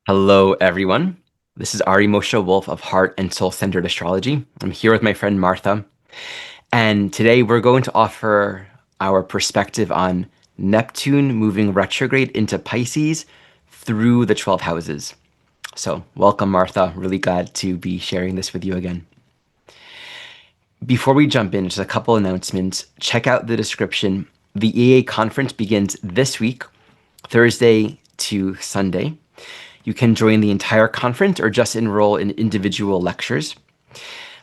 Hello, everyone. This is Ari Moshe Wolf of Heart and Soul Centered Astrology. I'm here with my friend Martha, and today we're going to offer our perspective on Neptune moving retrograde into Pisces through the 12 houses. So, welcome, Martha. Really glad to be sharing this with you again. Before we jump in, just a couple announcements. Check out the description. The EA conference begins this week, Thursday to Sunday. You can join the entire conference or just enroll in individual lectures.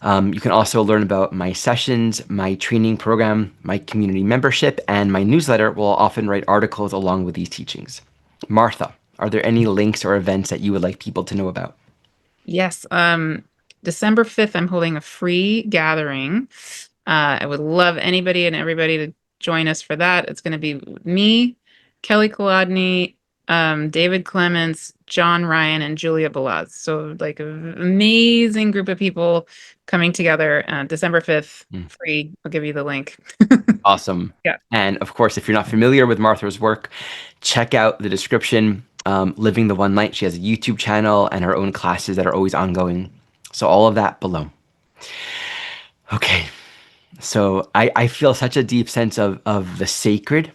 You can also learn about my sessions, my training program, my community membership, and my newsletter will often write articles along with these teachings. Martha, are there any links or events that you would like people to know about? Yes. December 5th, I'm holding a free gathering. I would love anybody and everybody to join us for that. It's going to be me, Kelly Kolodney, David Clements, John Ryan, and Julia Balaz. So like an amazing group of people coming together. December 5th, free. I'll give you the link. Awesome. Yeah. And of course, if you're not familiar with Martha's work, check out the description. Living the One Light. She has a YouTube channel and her own classes that are always ongoing. So all of that below. Okay. So I feel such a deep sense of the sacred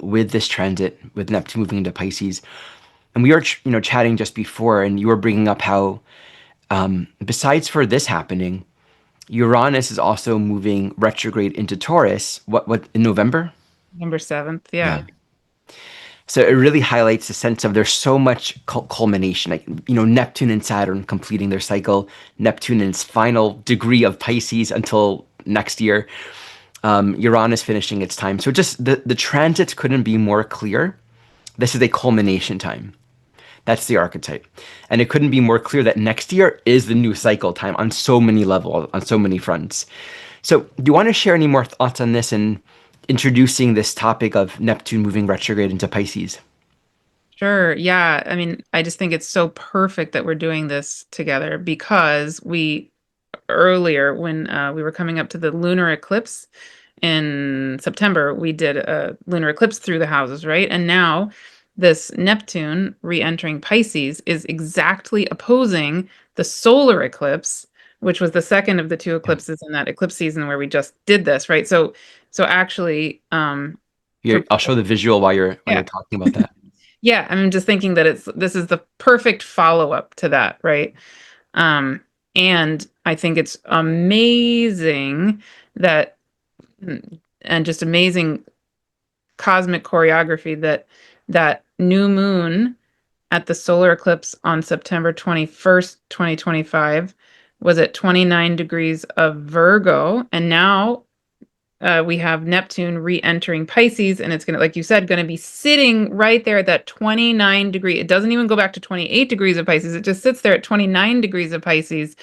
with this transit, with Neptune moving into Pisces. And we were, chatting just before, and you were bringing up how, besides for this happening, Uranus is also moving retrograde into Taurus. What in November? November 7th. Yeah. Yeah. So it really highlights the sense of there's so much culmination, like Neptune and Saturn completing their cycle, Neptune in its final degree of Pisces until next year, Uranus finishing its time. So just the transits couldn't be more clear. This is a culmination time. That's the archetype. And it couldn't be more clear that next year is the new cycle time on so many levels, on so many fronts. So do you want to share any more thoughts on this and introducing this topic of Neptune moving retrograde into Pisces? Sure. Yeah. I mean, I just think it's so perfect that we're doing this together because we earlier when we were coming up to the lunar eclipse in September, we did a lunar eclipse through the houses, right? And now this Neptune re-entering Pisces is exactly opposing the solar eclipse, which was the second of the two Yeah. eclipses in that eclipse season where we just did this, right? So actually, Here, for I'll show the visual while you're yeah. talking about that. Yeah, I'm just thinking that this is the perfect follow-up to that, right? Um, and I think it's amazing that and just amazing cosmic choreography that new moon at the solar eclipse on September 21st, 2025 was at 29 degrees of Virgo, and now we have Neptune re-entering Pisces, and it's going to, like you said, going to be sitting right there at that 29 degree. It doesn't even go back to 28 degrees of Pisces. It just sits there at 29 degrees of Pisces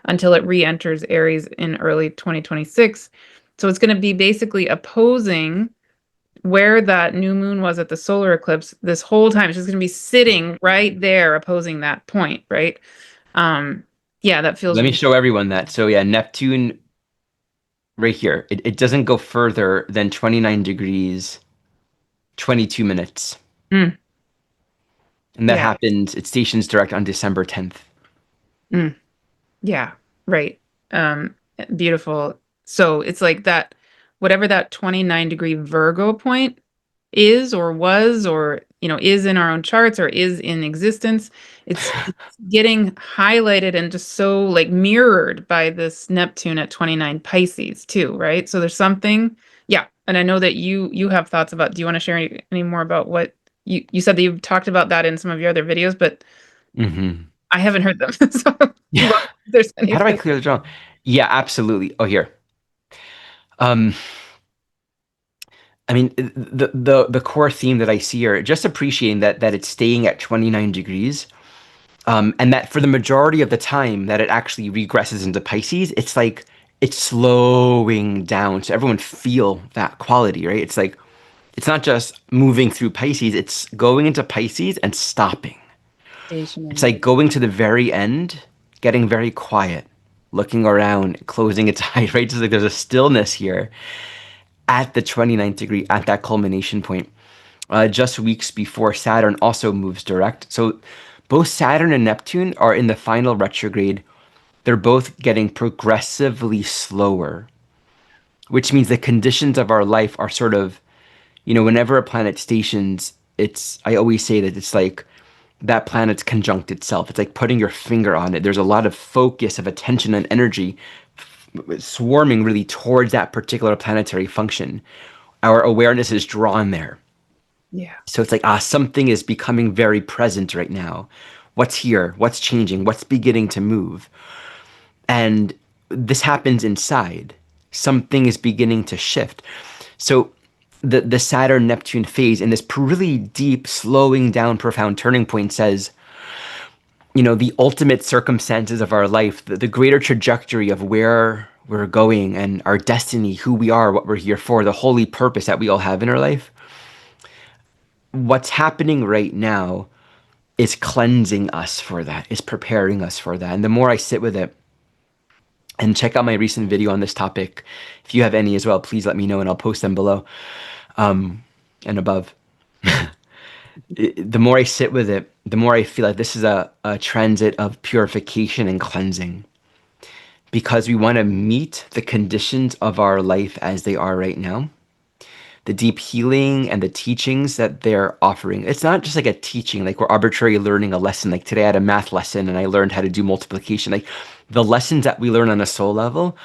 until it re-enters Aries in early 2026. So it's going to be basically opposing where that new moon was at the solar eclipse this whole time. It's just going to be sitting right there opposing that point, right? Um, yeah, that feels Let me show everyone that. So yeah, Neptune right here. It doesn't go further than 29 degrees, 22 minutes. mm, And that yeah. happens, it stations direct on December 10th. Mm. Yeah, right. Beautiful. So it's like that, whatever that 29-degree Virgo point is or was or is in our own charts or is in existence, it's getting highlighted and just so like mirrored by this Neptune at 29 Pisces too, right? So there's something, yeah. And I know that you have thoughts about, do you want to share any more about what you said that you've talked about that in some of your other videos, but Hmm. I haven't heard them. So Yeah. love if there's How do I anything. clear the drum? Yeah, absolutely. Oh, here. Um, I mean, the core theme that I see here, just appreciating that it's staying at 29 degrees, and that for the majority of the time that it actually regresses into Pisces, it's like it's slowing down. So everyone feel that quality, right? It's like it's not just moving through Pisces, it's going into Pisces and stopping. It's like Stationary. going to the very end, getting very quiet, looking around, closing its eyes, right? Just like there's a stillness here at the 29th degree, at that culmination point. Just weeks before Saturn also moves direct. So Both Saturn and Neptune are in the final retrograde. They're both getting progressively slower, which means the conditions of our life are sort of, whenever a planet stations, I always say that it's like that planet's conjunct itself. It's like putting your finger on it. There's a lot of focus, of attention and energy swarming really towards that particular planetary function. Our awareness is drawn there. Yeah. So it's like, something is becoming very present right now. What's here? What's changing? What's beginning to move? And this happens inside. Something is beginning to shift. So the Saturn Neptune phase in this really deep, slowing down, profound turning point says, the ultimate circumstances of our life, the greater trajectory of where we're going and our destiny, who we are, what we're here for, the holy purpose that we all have in our life. What's happening right now is cleansing us for that, is preparing us for that. And the more I sit with it, and check out my recent video on this topic. If you have any as well, please let me know and I'll post them below and above. The more I sit with it, the more I feel like this is a transit of purification and cleansing, because we want to meet the conditions of our life as they are right now. The deep healing and the teachings that they're offering. It's not just like a teaching, like we're arbitrarily learning a lesson. Like today I had a math lesson and I learned how to do multiplication. Like the lessons that we learn on a soul level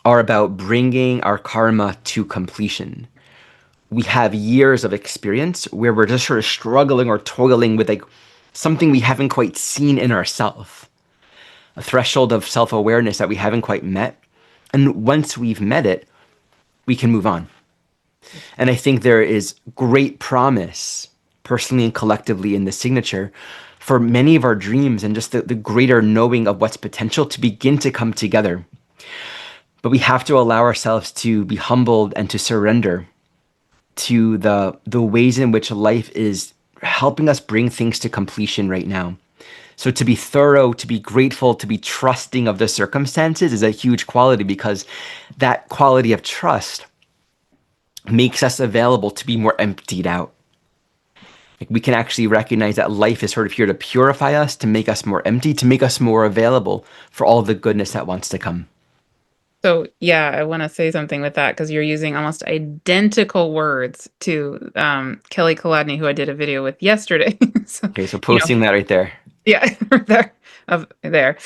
are about bringing our karma to completion. We have years of experience where we're just sort of struggling or toiling with like something we haven't quite seen in ourselves, a threshold of self-awareness that we haven't quite met. And once we've met it, we can move on. And I think there is great promise, personally and collectively, in the signature for many of our dreams and just the greater knowing of what's potential to begin to come together. But we have to allow ourselves to be humbled and to surrender to the ways in which life is helping us bring things to completion right now. So to be thorough, to be grateful, to be trusting of the circumstances is a huge quality, because that quality of trust makes us available to be more emptied out. Like we can actually recognize that life is sort of here to purify us, to make us more empty, to make us more available for all the goodness that wants to come. So yeah, I want to say something with that because you're using almost identical words to Kelly Kolodney, who I did a video with yesterday. So, Okay, so you know, posting that right there. yeah, there, there.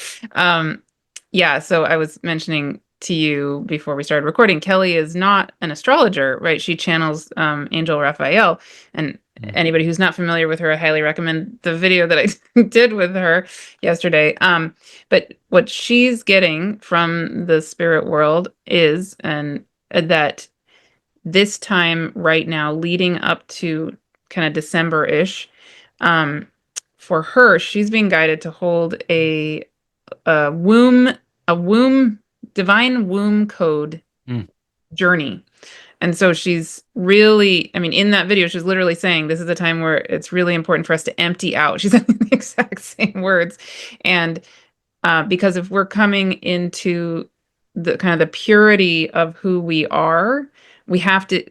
Yeah, so I was mentioning to you before we started recording, Kelly is not an astrologer, right? She channels Angel Raphael, and anybody who's not familiar with her, I highly recommend the video that I did with her yesterday. But what she's getting from the spirit world is, and that this time right now, leading up to kind of December-ish, for her, she's being guided to hold a womb, a womb, divine womb code Mm. journey. And so she's really, I mean, in that video, she's literally saying this is a time where it's really important for us to empty out. She's saying the exact same words. And because if we're coming into the kind of the purity of who we are, we have to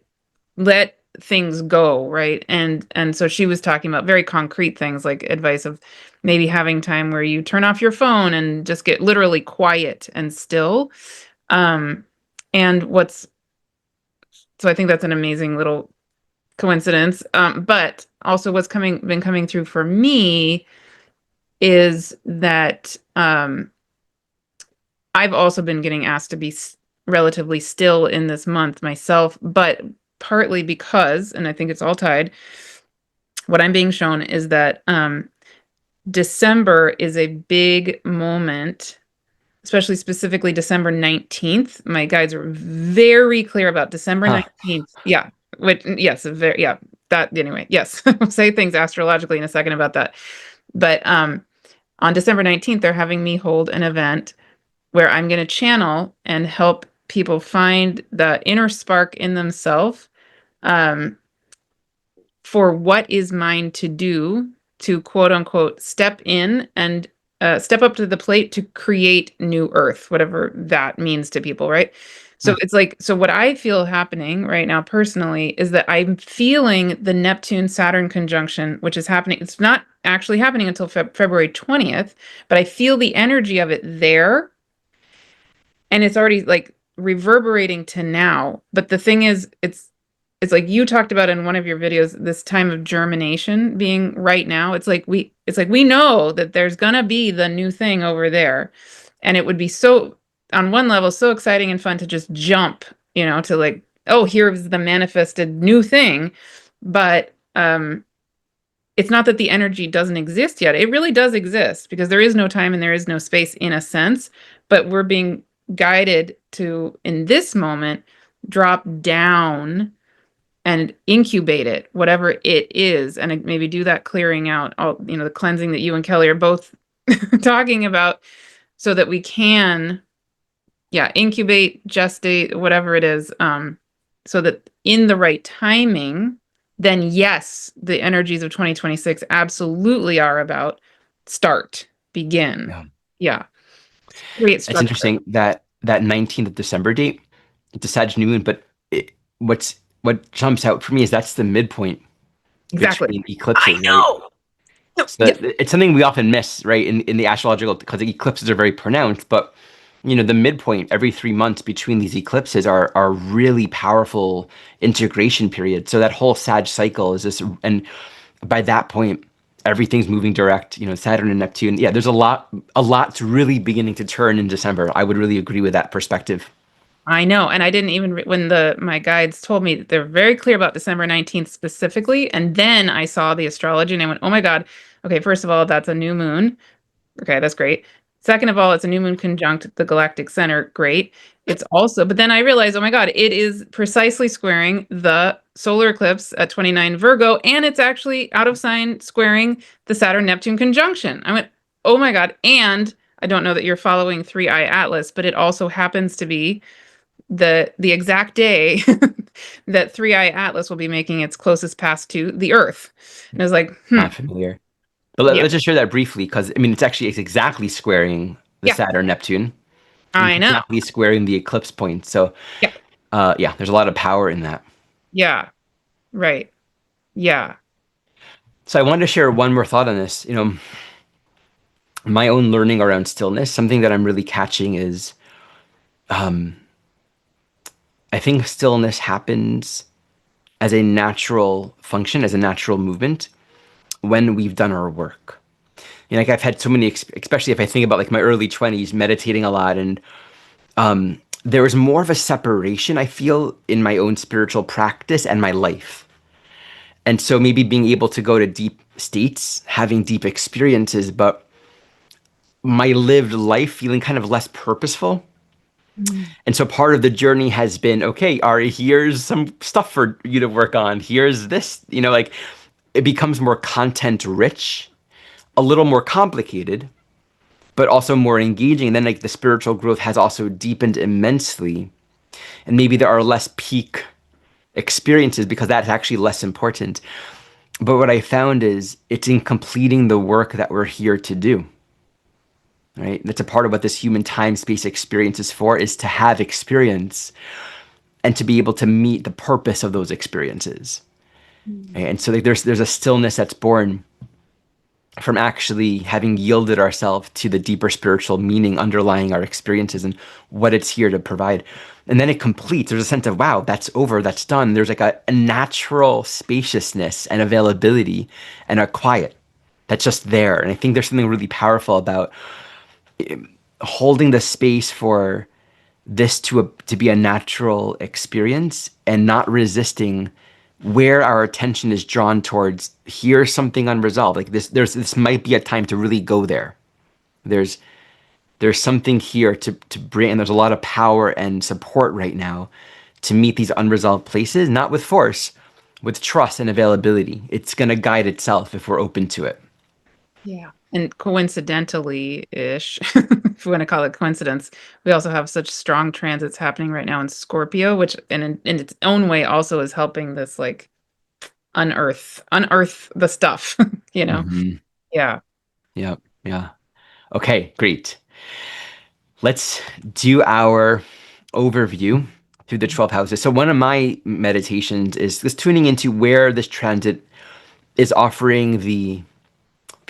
let things go, right? And so she was talking about very concrete things like advice of maybe having time where you turn off your phone and just get literally quiet and still. Um, and what's so I think that's an amazing little coincidence. But also what's been coming through for me is that I've also been getting asked to be relatively still in this month myself, but partly because, and I think it's all tied, what I'm being shown is that December is a big moment, especially specifically December 19th. My guides are very clear about December Huh. 19th. Yeah. Which, yes, very, yeah. That anyway, yes. I'll say things astrologically in a second about that. But on December 19th, they're having me hold an event where I'm going to channel and help people find the inner spark in themselves um, for what is mine to do to quote unquote step in and step up to the plate to create new earth, whatever that means to people, right? So it's like, so what I feel happening right now personally is that I'm feeling the Neptune Saturn conjunction, which is happening. It's not actually happening until February 20th, but I feel the energy of it there, and it's already like reverberating to now. But the thing is, it's like you talked about in one of your videos, this time of germination being right now. It's like we know that there's gonna be the new thing over there, and it would be so, on one level, so exciting and fun to just jump, to like, oh, here's the manifested new thing. But it's not that the energy doesn't exist yet. It really does exist, because there is no time and there is no space in a sense, but we're being guided to, in this moment, drop down and incubate it, whatever it is, and maybe do that clearing out, all, the cleansing that you and Kelly are both talking about, so that we can, yeah, incubate, gestate, whatever it is, so that in the right timing, then yes, the energies of 2026 absolutely are about start, begin. Yeah. Yeah, create It's structure. interesting that that 19th of December date, it's a Sag new moon, but what jumps out for me is that's the midpoint Exactly. between I eclipses, right? know. No, So yeah, it's something we often miss, right, in the astrological, because the eclipses are very pronounced, but the midpoint every 3 months between these eclipses are really powerful integration periods. So that whole Sag cycle is this, and by that point, everything's moving direct. Saturn and Neptune. Yeah, there's a lot's really beginning to turn in December. I would really agree with that perspective. I know. And I didn't even when the my guides told me that they're very clear about December 19th specifically. And then I saw the astrology and I went, oh my God. Okay, first of all, that's a new moon. Okay, that's great. Second of all, it's a new moon conjunct the galactic center. Great. It's also, but then I realized, oh my God, it is precisely squaring the solar eclipse at 29 Virgo, and it's actually out of sign squaring the Saturn Neptune conjunction. I went, oh my God. And I don't know that you're following Three Eye Atlas, but it also happens to be the exact day that Three Eye Atlas will be making its closest pass to the Earth. And I was like, Not familiar, but yeah, let's just share that briefly, because I mean it's exactly squaring the yeah, Saturn Neptune, and it's I know. exactly squaring the eclipse point. So Yeah, yeah, there's a lot of power in that. yeah, right. Yeah. So I wanted to share one more thought on this. My own learning around stillness, something that I'm really catching is, I think stillness happens as a natural function, as a natural movement when we've done our work. Like I've had so many, especially if I think about like my early 20s, meditating a lot, and there was more of a separation I feel in my own spiritual practice and my life. And so maybe being able to go to deep states, having deep experiences, but my lived life feeling kind of less purposeful. Mm. And so part of the journey has been, okay, Ari, here's some stuff for you to work on. Here's this, like it becomes more content rich, a little more complicated, but also more engaging. And then like the spiritual growth has also deepened immensely. And maybe there are less peak experiences because that's actually less important. But what I found is it's in completing the work that we're here to do. Right? That's a part of what this human time space experience is for, is to have experience and to be able to meet the purpose of those experiences. Mm. Right? And so like, there's a stillness that's born from actually having yielded ourselves to the deeper spiritual meaning underlying our experiences and what it's here to provide. And then it completes. There's a sense of, wow, that's over, that's done. There's like a natural spaciousness and availability and a quiet that's just there. And I think there's something really powerful about holding the space for this to be a natural experience and not resisting where our attention is drawn towards. Here's something unresolved, like this might be a time to really go there. There's there's something here to bring, and there's a lot of power and support right now to meet these unresolved places, not with force, with trust and availability. It's going to guide itself if we're open to it. Yeah. And coincidentally-ish, if we want to call it coincidence, we also have such strong transits happening right now in Scorpio, which in its own way also is helping this like unearth the stuff, you know? Hmm. Yeah. Yeah, yeah. Okay, great. Let's do our overview through the 12 houses. So one of my meditations is just tuning into where this transit is offering the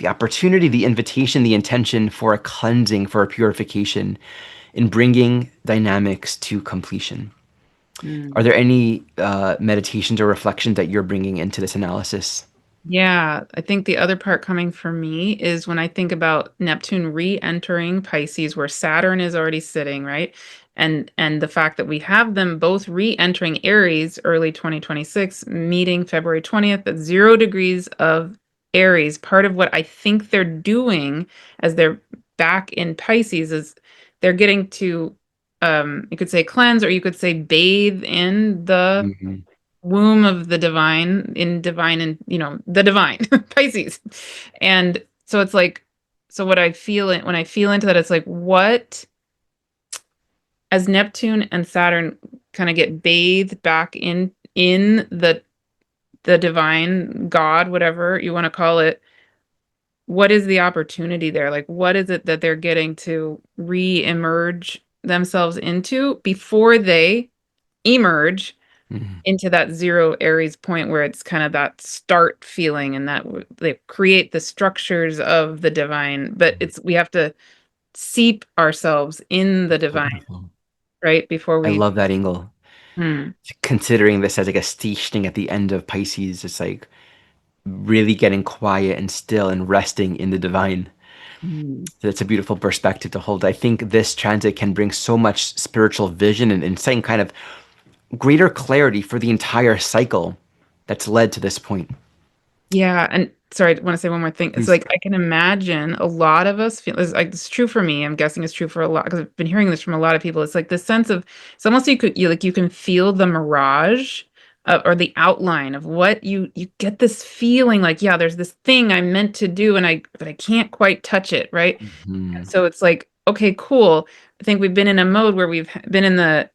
opportunity, the invitation, the intention for a cleansing, for a purification in bringing dynamics to completion. Are Mm. there any meditations or reflections that you're bringing into this analysis? Yeah, I think the other part coming for me is when I think about Neptune re-entering Pisces, where Saturn is already sitting, right? And the fact that we have them both re-entering Aries early 2026, meeting February 20th at 0 degrees of Aries. Part of what I think they're doing as they're back in Pisces is they're getting to you could say cleanse, or you could say bathe in the Mhm. womb of the divine, in divine, and the divine Pisces. And so it's like, so what I feel it when I feel into that, it's like, what, as Neptune and Saturn kind of get bathed back in the divine God, whatever you want to call it, what is the opportunity there? Like, what is it that they're getting to re-emerge themselves into before they emerge Mhm. into that zero Aries point, where it's kind of that start feeling, and that they create the structures of the divine, but it's we have to seep ourselves in the So divine, beautiful. right, before I we. love that angle. Hmm. Considering this as like a stationing at the end of Pisces, it's like really getting quiet and still and resting in the divine. Hmm. That's a beautiful perspective to hold. I think this transit can bring so much spiritual vision and insight and kind of greater clarity for the entire cycle that's led to this point. Yeah, and sorry, I want to say one more thing. It's Please. like I can imagine a lot of us feel it's like it's true for me. I'm guessing it's true for a lot because I've been hearing this from a lot of people. It's like this sense of it's almost you can feel the mirage or the outline of what you get this feeling like, yeah, there's this thing I'm meant to do, and I can't quite touch it, right? Mhm. So it's like, okay, cool. I think we've been in a mode where we've been in the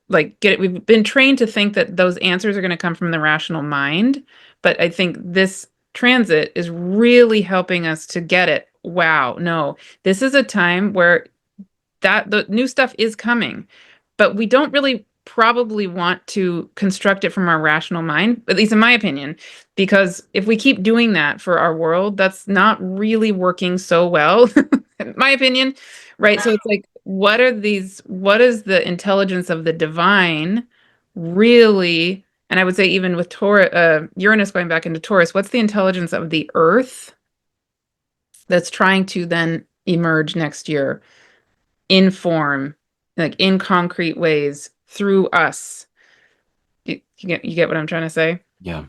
we've been trained to think that those answers are going to come from the rational mind, but I think this transit is really helping us to get it. Wow, no, this is a time where that the new stuff is coming, but we don't really probably want to construct it from our rational mind, at least in my opinion, because if we keep doing that for our world, that's not really working so well, in my opinion, right? So it's like, what is the intelligence of the divine really? And I would say, even with Taurus, Uranus going back into Taurus, what's the intelligence of the earth that's trying to then emerge next year in form, like in concrete ways through us? You get what I'm trying to say? Yeah.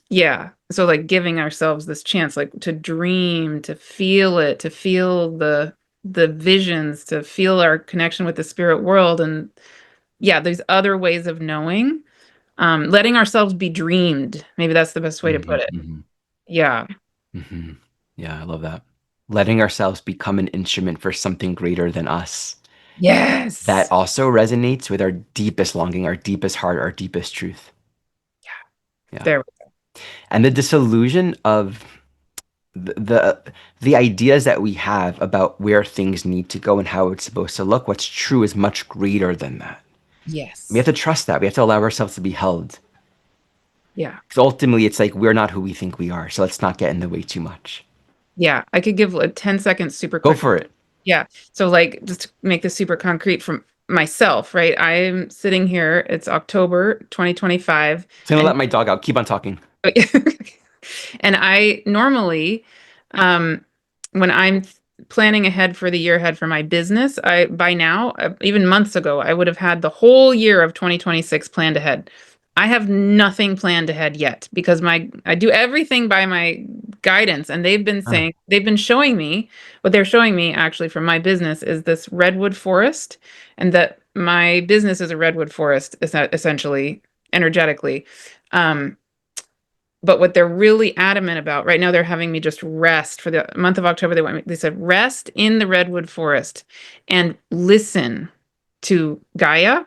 Yeah. So like giving ourselves this chance, like to dream, to feel it, to feel the visions, to feel our connection with the spirit world. And yeah, there's other ways of knowing. Letting ourselves be dreamed. Maybe that's the best way to put Mhm, it. mhm, Yeah. mhm. Yeah, I love that. Letting ourselves become an instrument for something greater than us. That Yes. also resonates with our deepest longing, our deepest heart, our deepest truth. Yeah. There. And the disillusion of the ideas that we have about where things need to go and how it's supposed to look, what's true is much greater than that. We have Yes. to trust that. We have to allow ourselves to be held. Yeah. Because ultimately, it's like we're not who we think we are. So let's not get in the way too much. Yeah. I could give a 10 seconds super Go quick. for it. Yeah. So like just to make this super concrete from myself, right? I'm sitting here, it's October 2025, So I'm gonna and let my dog out. Keep on talking. and I normally um when I'm planning ahead for the year ahead for my business, I by now, even months ago, I would have had the whole year of 2026 planned ahead. I have nothing planned ahead yet because my I do everything by my guidance, and Ah, they've been showing me what they're showing me actually from my business is this redwood forest, and that my business is a redwood forest essentially energetically. Um, but what they're really adamant about right now, they're having me just rest for the month of October. They said rest in the redwood forest and listen to Gaia,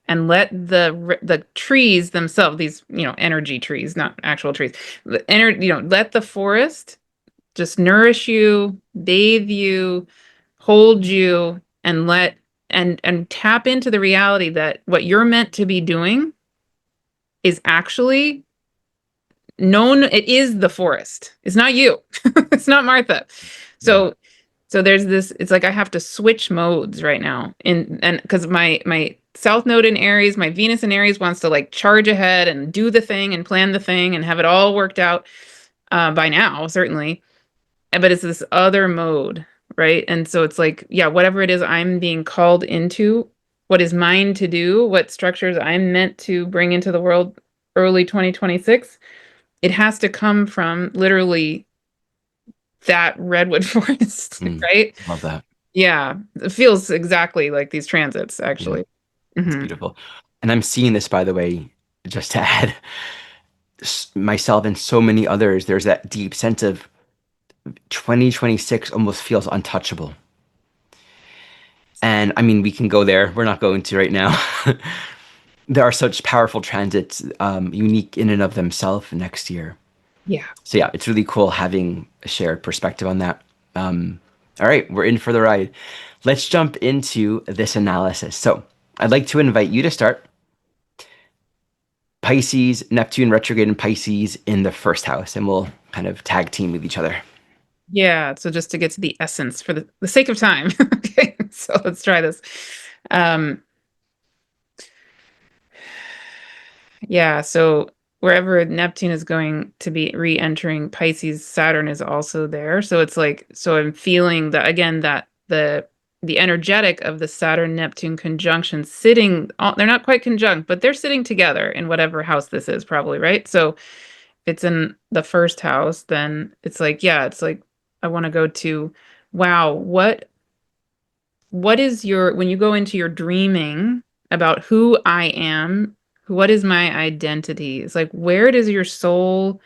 and let the trees themselves, these energy trees, not actual trees, let the forest just nourish you, bathe you, hold you, and let and tap into the reality that what you're meant to be doing is actually known. It is the forest. It's not you. It's not Martha. Yeah. So there's this, it's like I have to switch modes right now, and because my south node in Aries, my Venus in Aries wants to like charge ahead and do the thing and plan the thing and have it all worked out by now, certainly. But it's this other mode, right? And so it's like, yeah, whatever it is I'm being called into, what is mine to do, what structures I'm meant to bring into the world early 2026, it has to come from literally that redwood forest, Mm, right? love that. Yeah, it feels exactly like these transits, Yeah, actually. it's Hmm. beautiful. And I'm seeing this, by the way, just to add myself and so many others, there's that deep sense of 2026 almost feels untouchable. And I mean, we can go there. We're not going to right now. There are such powerful transits, unique in and of themselves next year. Yeah. So yeah, it's really cool having a shared perspective on that. All right, we're in for the ride. Let's jump into this analysis. So I'd like to invite you to start. Pisces, Neptune retrograde in Pisces in the first house, and we'll kind of tag team with each other. Yeah. So just to get to the essence for the sake of time. Okay. So let's try this. Um, yeah. So wherever Neptune is going to be re-entering Pisces, Saturn is also there. So it's like, so I'm feeling that again, that the energetic of the Saturn Neptune conjunction sitting, they're not quite conjunct, but they're sitting together in whatever house this is, probably, right? So if it's in the first house, then it's like, yeah, it's like I want to go to, wow, what is your, when you go into your dreaming about who I am, what is my identity? It's like, where does your soul,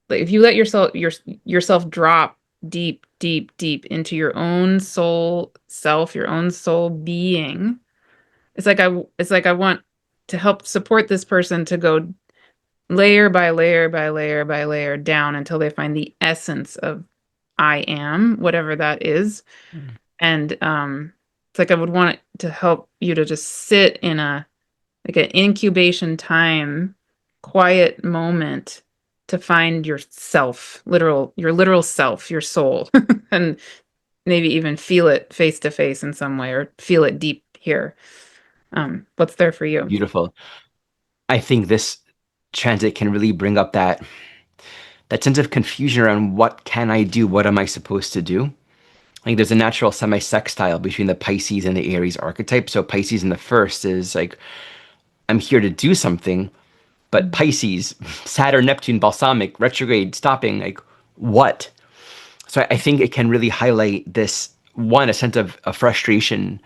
like if you let yourself drop deep, deep, deep into your own soul self, your own soul being, it's like I want to help support this person to go layer by layer by layer by layer down until they find the essence of I am, whatever that is. Mm. And it's like I would want it to help you to just sit in a like an incubation time, quiet moment to find yourself, your literal self, your soul, and maybe even feel it face to face in some way or feel it deep here. What's there for you? Beautiful. I think this transit can really bring up that sense of confusion around what can I do? What am I supposed to do? Like there's a natural semi-sextile between the Pisces and the Aries archetype. So Pisces in the first is like, I'm here to do something, but Pisces, Saturn, Neptune, balsamic, retrograde, stopping, like what? So I think it can really highlight this one, a sense of a frustration.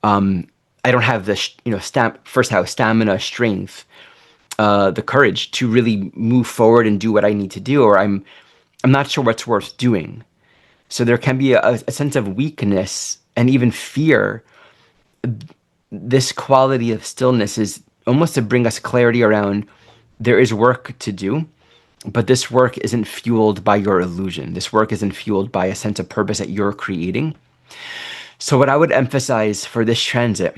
I don't have the first house stamina, strength, the courage to really move forward and do what I need to do, or I'm not sure what's worth doing. So there can be a sense of weakness and even fear. This quality of stillness is almost to bring us clarity around there is work to do, but this work isn't fueled by your illusion. This work isn't fueled by a sense of purpose that you're creating. So, what I would emphasize for this transit,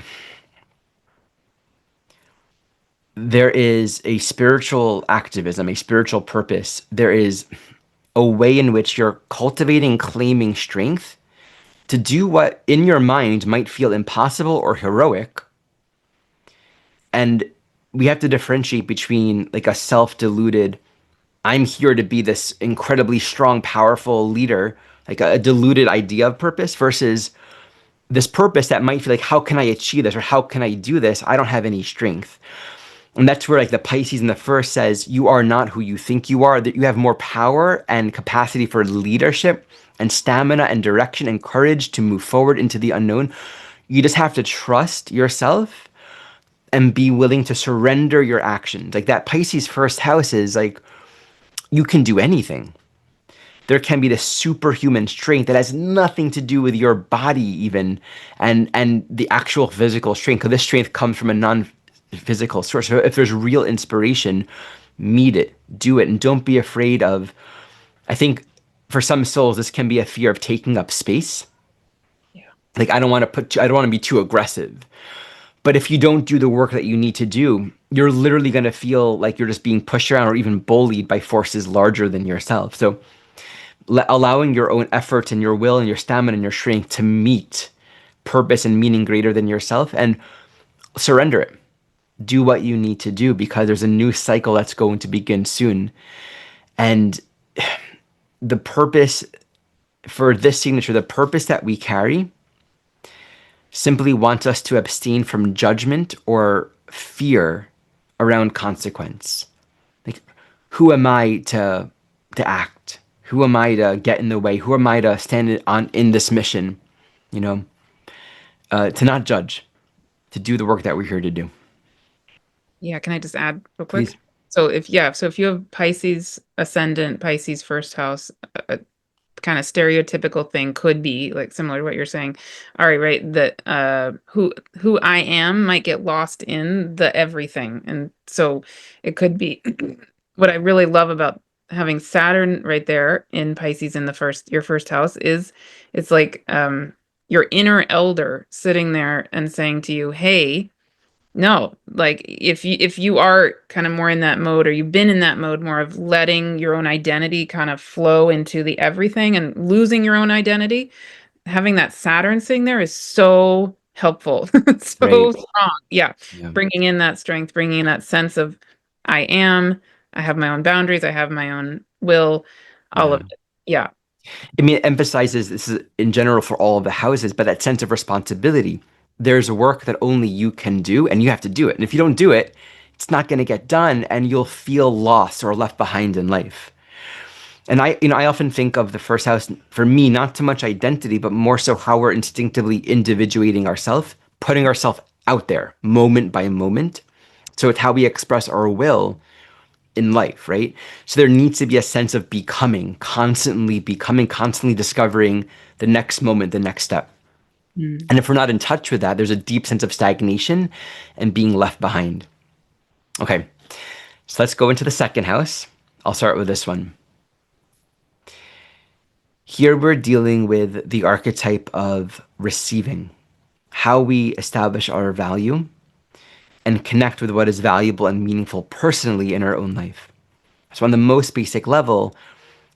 there is a spiritual activism, a spiritual purpose. There is a way in which you're cultivating, claiming strength to do what in your mind might feel impossible or heroic. And we have to differentiate between like a self-deluded, I'm here to be this incredibly strong, powerful leader, like a deluded idea of purpose versus this purpose that might feel like, how can I achieve this or how can I do this? I don't have any strength. And that's where like the Pisces in the first says, you are not who you think you are, that you have more power and capacity for leadership and stamina and direction and courage to move forward into the unknown. You just have to trust yourself and be willing to surrender your actions. Like that Pisces first house is like, you can do anything. There can be this superhuman strength that has nothing to do with your body even and the actual physical strength, because this strength comes from a non-physical source. So if there's real inspiration, meet it, do it, and don't be afraid of, I think for some souls this can be a fear of taking up space. Yeah. Like I don't want to be too aggressive. But if you don't do the work that you need to do, you're literally going to feel like you're just being pushed around or even bullied by forces larger than yourself. So allowing your own effort and your will and your stamina and your strength to meet purpose and meaning greater than yourself, and surrender it. Do what you need to do, because there's a new cycle that's going to begin soon. And the purpose for this signature, the purpose that we carry, simply wants us to abstain from judgment or fear around consequence. Like, who am I to act? Who am I to get in the way? Who am I to stand on in this mission? You know, to not judge, to do the work that we're here to do. Yeah, can I just add real quick? Please. So if you have Pisces ascendant, Pisces first house, a kind of stereotypical thing could be like similar to what you're saying. All right, right, that who I am might get lost in the everything. And so it could be what I really love about having Saturn right there in Pisces in the first your first house is it's like your inner elder sitting there and saying to you, "Hey, no, like if you are kind of more in that mode, or you've been in that mode more of letting your own identity kind of flow into the everything and losing your own identity, having that Saturn sitting there is so helpful. It's so Right. strong. Yeah. Yeah. Bringing in that strength, bringing in that sense of I am, I have my own boundaries, I have my own will, all of Yeah. it. Yeah. I mean, it emphasizes, this is in general for all of the houses, but that sense of responsibility. There's work that only you can do, and you have to do it. And if you don't do it, it's not going to get done, and you'll feel lost or left behind in life. And I often think of the first house for me, not so much identity, but more so how we're instinctively individuating ourselves, putting ourselves out there moment by moment. So it's how we express our will in life, right? So there needs to be a sense of becoming, constantly discovering the next moment, the next step. Mm. And if we're not in touch with that, there's a deep sense of stagnation and being left behind. Okay, so let's go into the second house. I'll start with this one. Here we're dealing with the archetype of receiving, how we establish our value and connect with what is valuable and meaningful personally in our own life. So, on the most basic level,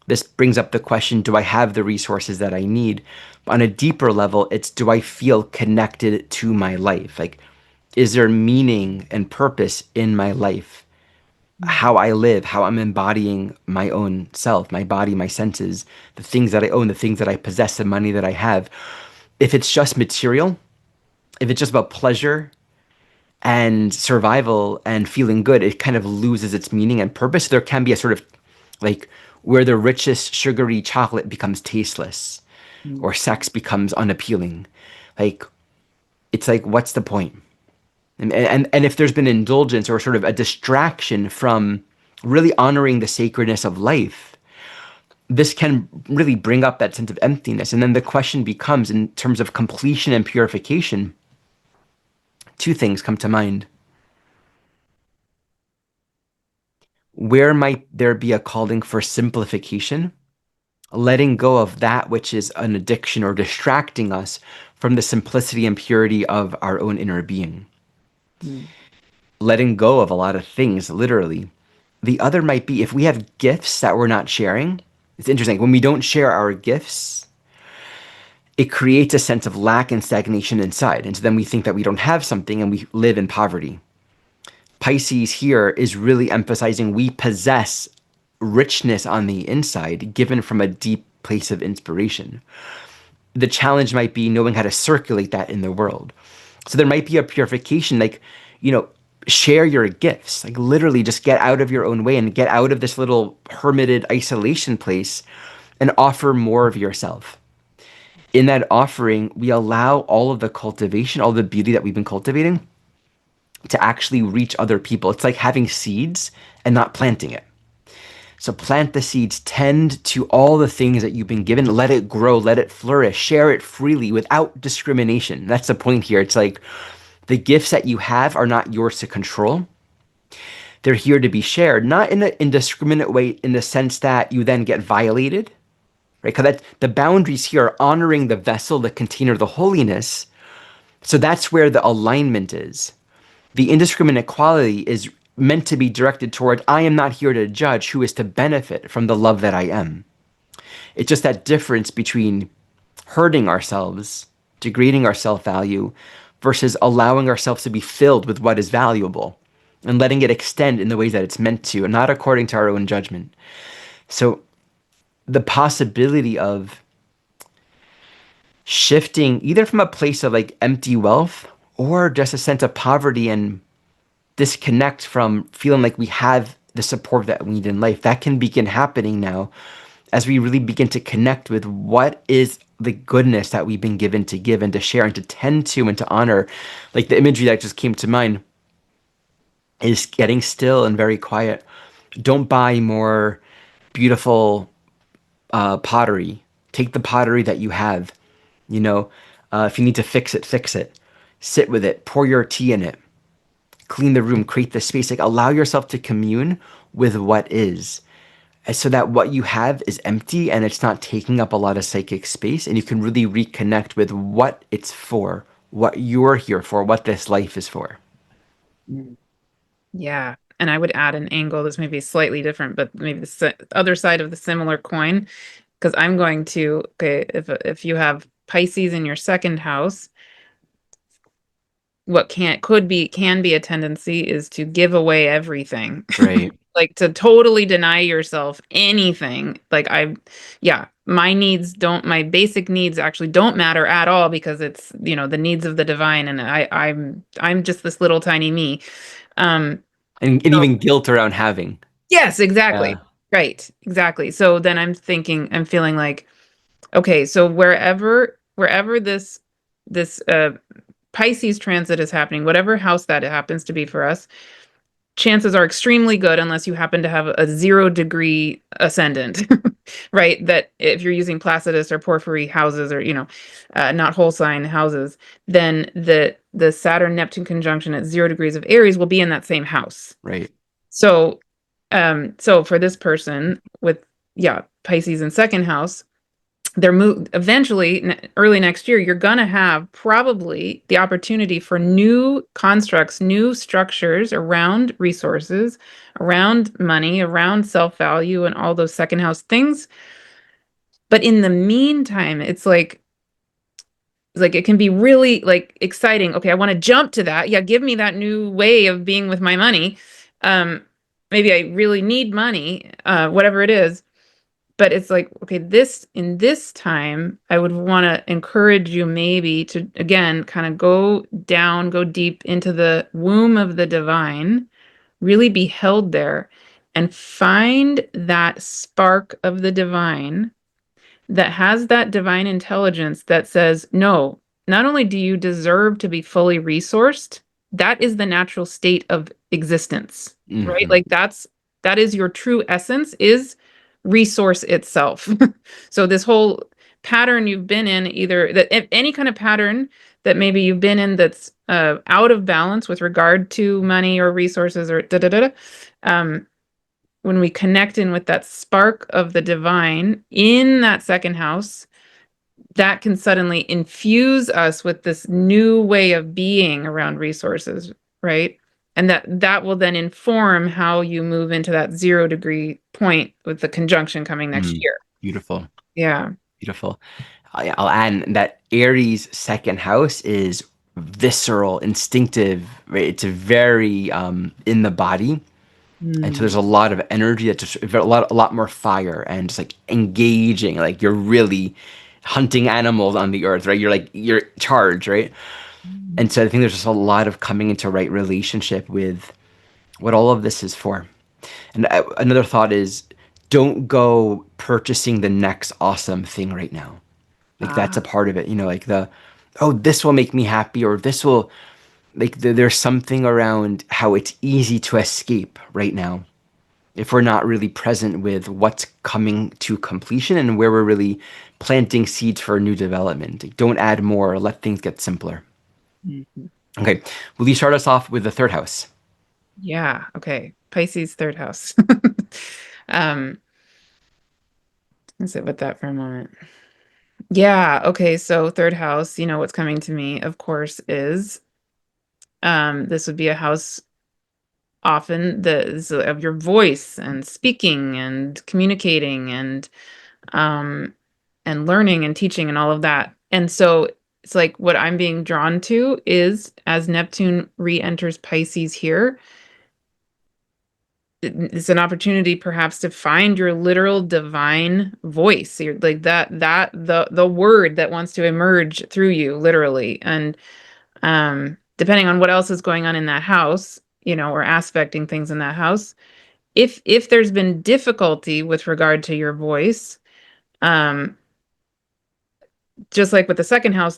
this brings up the question, do I have the resources that I need? On a deeper level, it's, do I feel connected to my life? Like, is there meaning and purpose in my life? How I live, how I'm embodying my own self, my body, my senses, the things that I own, the things that I possess, the money that I have. If it's just material, if it's just about pleasure and survival and feeling good, it kind of loses its meaning and purpose. There can be a sort of like where the richest sugary chocolate becomes tasteless Mm. or sex becomes unappealing. Like, it's like, what's the point? And if there's been indulgence or sort of a distraction from really honoring the sacredness of life, this can really bring up that sense of emptiness. And then the question becomes, in terms of completion and purification, two things come to mind. Where might there be a calling for simplification, letting go of that which is an addiction or distracting us from the simplicity and purity of our own inner being? Mm. Letting go of a lot of things, literally. The other might be if we have gifts that we're not sharing. It's interesting. When we don't share our gifts, it creates a sense of lack and stagnation inside. And so then we think that we don't have something and we live in poverty. Pisces here is really emphasizing we possess richness on the inside, given from a deep place of inspiration. The challenge might be knowing how to circulate that in the world. So there might be a purification, like, you know, share your gifts, like literally just get out of your own way and get out of this little hermited isolation place and offer more of yourself. In that offering, we allow all of the cultivation, all the beauty that we've been cultivating to actually reach other people. It's like having seeds and not planting it. So plant the seeds, tend to all the things that you've been given, let it grow, let it flourish, share it freely without discrimination. That's the point here. It's like the gifts that you have are not yours to control. They're here to be shared, not in an indiscriminate way in the sense that you then get violated, right? Because the boundaries here are honoring the vessel, the container, the holiness. So that's where the alignment is. The indiscriminate quality is meant to be directed toward I am not here to judge, who is to benefit from the love that I am. It's just that difference between hurting ourselves, degrading our self value, versus allowing ourselves to be filled with what is valuable and letting it extend in the ways that it's meant to, and not according to our own judgment. So the possibility of shifting either from a place of like empty wealth or just a sense of poverty and disconnect from feeling like we have the support that we need in life, that can begin happening now as we really begin to connect with what is the goodness that we've been given to give and to share and to tend to and to honor. Like the imagery that just came to mind is getting still and very quiet. Don't buy more beautiful pottery. Take the pottery that you have. You know, if you need to fix it, fix it. Sit with it. Pour your tea in it. Clean the room. Create the space. Like allow yourself to commune with what is, so that what you have is empty and it's not taking up a lot of psychic space, and you can really reconnect with what it's for, what you're here for, what this life is for. Mm. Yeah. And I would add an angle that's maybe slightly different, but maybe the other side of the similar coin. Because I'm going to, okay, if you have Pisces in your second house, what can be a tendency is to give away everything. Right. Like to totally deny yourself anything. Like yeah, my basic needs actually don't matter at all because it's, the needs of the divine, and I'm just this little tiny me. Um, And so even guilt around having. yes, exactly. Yeah. Right, exactly. So then I'm feeling like, okay, so wherever this Pisces transit is happening, whatever house that it happens to be for us, chances are extremely good unless you happen to have a 0-degree ascendant, right? That if you're using Placidus or Porphyry houses, or not whole sign houses, then the Saturn Neptune conjunction at 0 degrees of Aries will be in that same house. Right. So, so for this person with, yeah, Pisces in second house, they're eventually early next year, you're going to have probably the opportunity for new constructs, new structures around resources, around money, around self-value, and all those second house things. But in the meantime, it's like it can be really like exciting. Okay, I want to jump to that. Yeah, give me that new way of being with my money. Um, Maybe I really need money, whatever it is. But it's like, okay, in this time, I would want to encourage you maybe to, again, kind of go down, go deep into the womb of the divine, really be held there, and find that spark of the divine that has that divine intelligence that says, no, not only do you deserve to be fully resourced, that is the natural state of existence, right? Hmm. Like that is your true essence, is resource itself. So this whole pattern you've been in, either that if any kind of pattern that maybe you've been in that's out of balance with regard to money or resources or da da da, da, um, when we connect in with that spark of the divine in that second house, that can suddenly infuse us with this new way of being around resources, right? And that will then inform how you move into that 0 degree point with the conjunction coming next Mm. year. Beautiful. Yeah. Beautiful. I'll add that Aries' second house is visceral, instinctive. Right? It's very in the body, and so Mm. there's a lot of energy that just a lot more fire and just like engaging. Like you're really hunting animals on the earth, right? You're charged, right? And so I think there's just a lot of coming into right relationship with what all of this is for. And another thought is, don't go purchasing the next awesome thing right now. Like that's a Ah. part of it, like oh, this will make me happy, or this will, like, there's something around how it's easy to escape right now if we're not really present with what's coming to completion and where we're really planting seeds for new development. Like, don't add more, let things get simpler. Mhm. Okay, will you start us off with the third house? Yeah. Okay. Pisces third house. um Let's sit with that for a moment. Yeah, okay, so third house, what's coming to me, of course, is this would be a house often of your voice and speaking and communicating um and learning and teaching and all of that. And so it's like what I'm being drawn to is as Neptune re-enters Pisces here, it's an opportunity perhaps to find your literal divine voice. You're like that the word that wants to emerge through you literally. And depending on what else is going on in that house, or aspecting things in that house, if there's been difficulty with regard to your voice, um just like with the second house,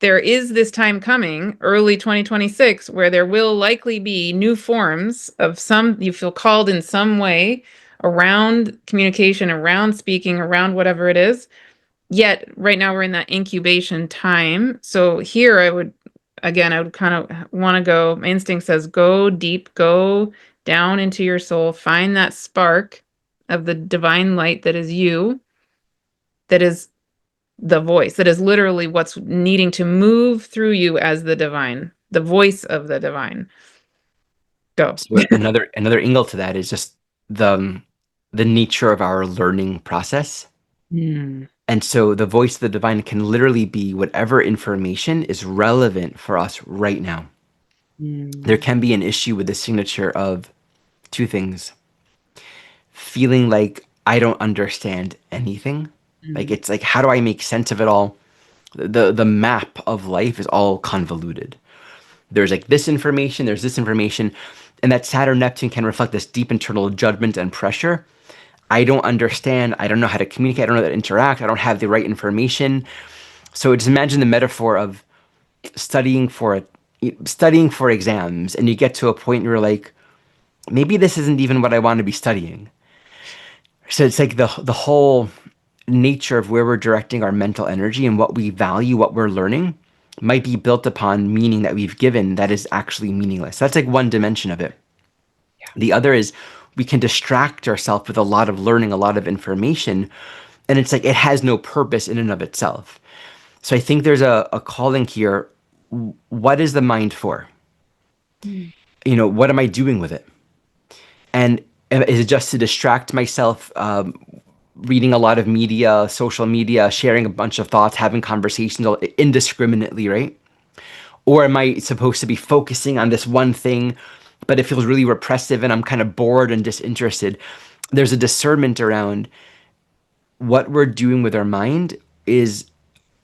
there is this time coming, early 2026, where there will likely be new forms of some, you feel called in some way around communication, around speaking, around whatever it is. Yet, right now, we're in that incubation time. So, here I would kind of want to go. My instinct says go deep, go down into your soul, find that spark of the divine light that is you, that is the voice, that is literally what's needing to move through you as the divine, the voice of the divine. Go. So another angle to that is just the the nature of our learning process. Mm, And so the voice of the divine can literally be whatever information is relevant for us right now. There mm, can be an issue with the signature of two things: feeling like I don't understand anything. Like mm, it's like how do I make sense of it all? The map of life is all convoluted. There's like this information, there's this information, and that Saturn Neptune can reflect this deep internal judgment and pressure. I don't understand. I don't know how to communicate. I don't know how to interact. I don't have the right information. So just imagine the metaphor of studying for a, studying for exams, and you get to a point where you're like, maybe this isn't even what I want to be studying. So it's like the whole nature of where we're directing our mental energy and what we value, what we're learning, might be built upon meaning that we've given that is actually meaningless. That's like one dimension of it. The other is we can distract ourselves with a lot of learning, a lot of information, and it's like it has no purpose in and of itself. So I think there's a calling here. What is the mind for? mm. What am I doing with it? And is it just to distract myself, reading a lot of media, social media, sharing a bunch of thoughts, having conversations indiscriminately, right? Or am I supposed to be focusing on this one thing, but it feels really repressive and I'm kind of bored and disinterested? There's a discernment around what we're doing with our mind is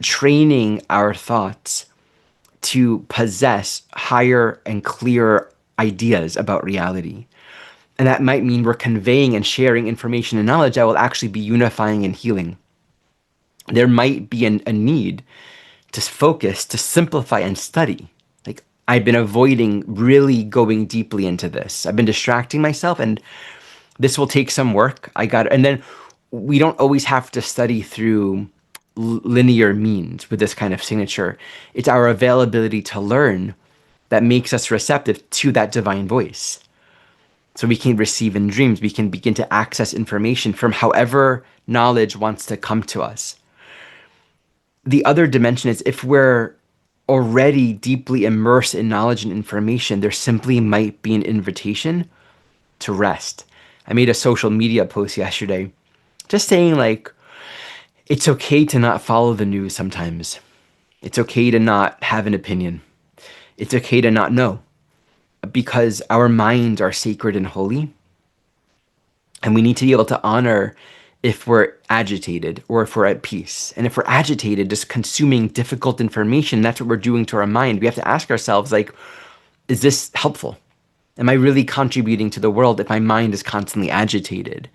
training our thoughts to possess higher and clearer ideas about reality. And that might mean we're conveying and sharing information and knowledge that will actually be unifying and healing. There might be a need to focus, to simplify and study. Like, I've been avoiding really going deeply into this. I've been distracting myself, and this will take some work. And then we don't always have to study through linear means with this kind of signature. It's our availability to learn that makes us receptive to that divine voice. So we can receive in dreams, we can begin to access information from however knowledge wants to come to us. The other dimension is if we're already deeply immersed in knowledge and information, there simply might be an invitation to rest. I made a social media post yesterday just saying, like, it's okay to not follow the news sometimes. It's okay to not have an opinion. It's okay to not know because our minds are sacred and holy. And we need to be able to honor if we're agitated or if we're at peace. And if we're agitated, just consuming difficult information, that's what we're doing to our mind. We have to ask ourselves, like, is this helpful? Am I really contributing to the world if my mind is constantly agitated?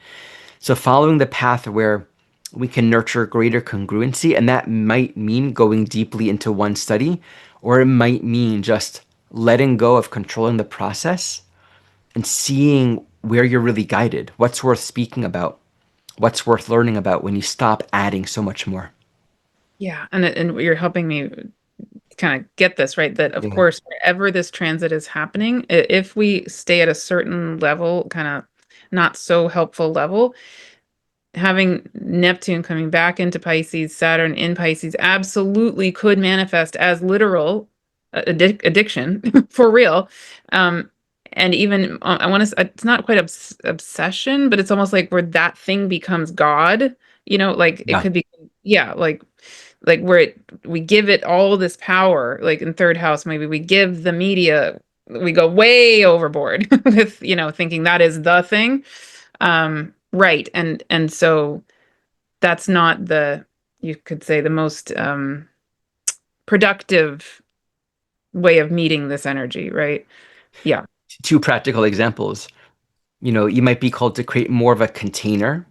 So following the path where we can nurture greater congruency, and that might mean going deeply into one study, or it might mean just letting go of controlling the process and seeing where you're really guided, what's worth speaking about, what's worth learning about when you stop adding so much more. Yeah, and you're helping me kind of get this right. That of Yeah. course, wherever this transit is happening, if we stay at a certain level, kind of not so helpful level, having Neptune coming back into Pisces, Saturn in Pisces, absolutely could manifest as literal addiction for real. Um, and even I want to, it's not quite obsession, but it's almost like where that thing becomes God, like it Yeah. could be, yeah, like where we give it all this power, like in third house, maybe we give the media, we go way overboard with, thinking that is the thing. Right. And so that's not you could say the most productive way of meeting this energy, right? Yeah. Two practical examples. You might be called to create more of a container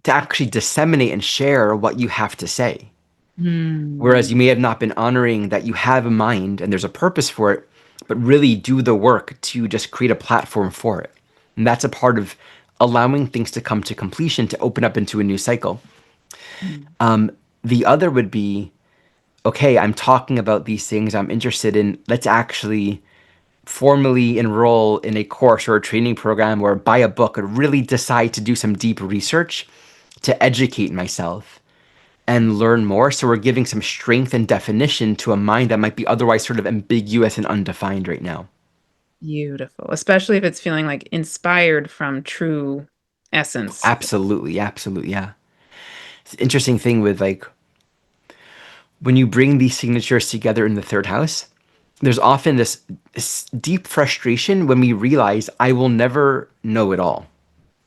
to actually disseminate and share what you have to say. Whereas Hmm. you may have not been honoring that you have a mind and there's a purpose for it, but really do the work to just create a platform for it. And that's a part of allowing things to come to completion to open up into a new cycle. The other would be, okay, I'm talking about these things I'm interested in. Let's actually formally enroll in a course or a training program or buy a book or really decide to do some deep research to educate myself and learn more. So we're giving some strength and definition to a mind that might be otherwise sort of ambiguous and undefined right now. Beautiful, especially if it's feeling like inspired from true essence. Absolutely, absolutely, yeah. It's an interesting thing with like when you bring these signatures together in the third house, there's often this deep frustration when we realize I will never know it all.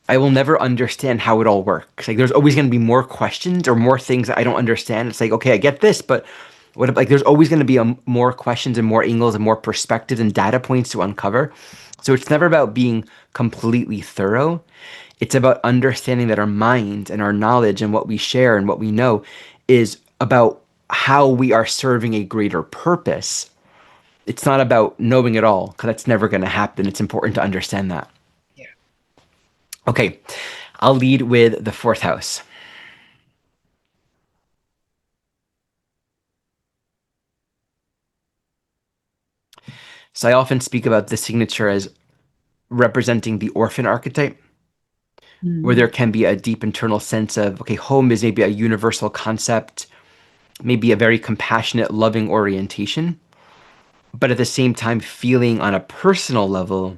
I will never understand how it all works. Like there's always going to be more questions or more things that I don't understand. It's like, okay, I get this, but what if, like there's always going to be more questions and more angles and more perspectives and data points to uncover. So it's never about being completely thorough. It's about understanding that our mind and our knowledge and what we share and what we know is about how we are serving a greater purpose. It's not about knowing it all because that's never going to happen. It's important to understand that. Yeah. Okay, I'll lead with the fourth house. So I often speak about the signature as representing the orphan archetype, where Hmm. there can be a deep internal sense of, okay, home is maybe a universal concept, maybe a very compassionate, loving orientation, but at the same time, feeling on a personal level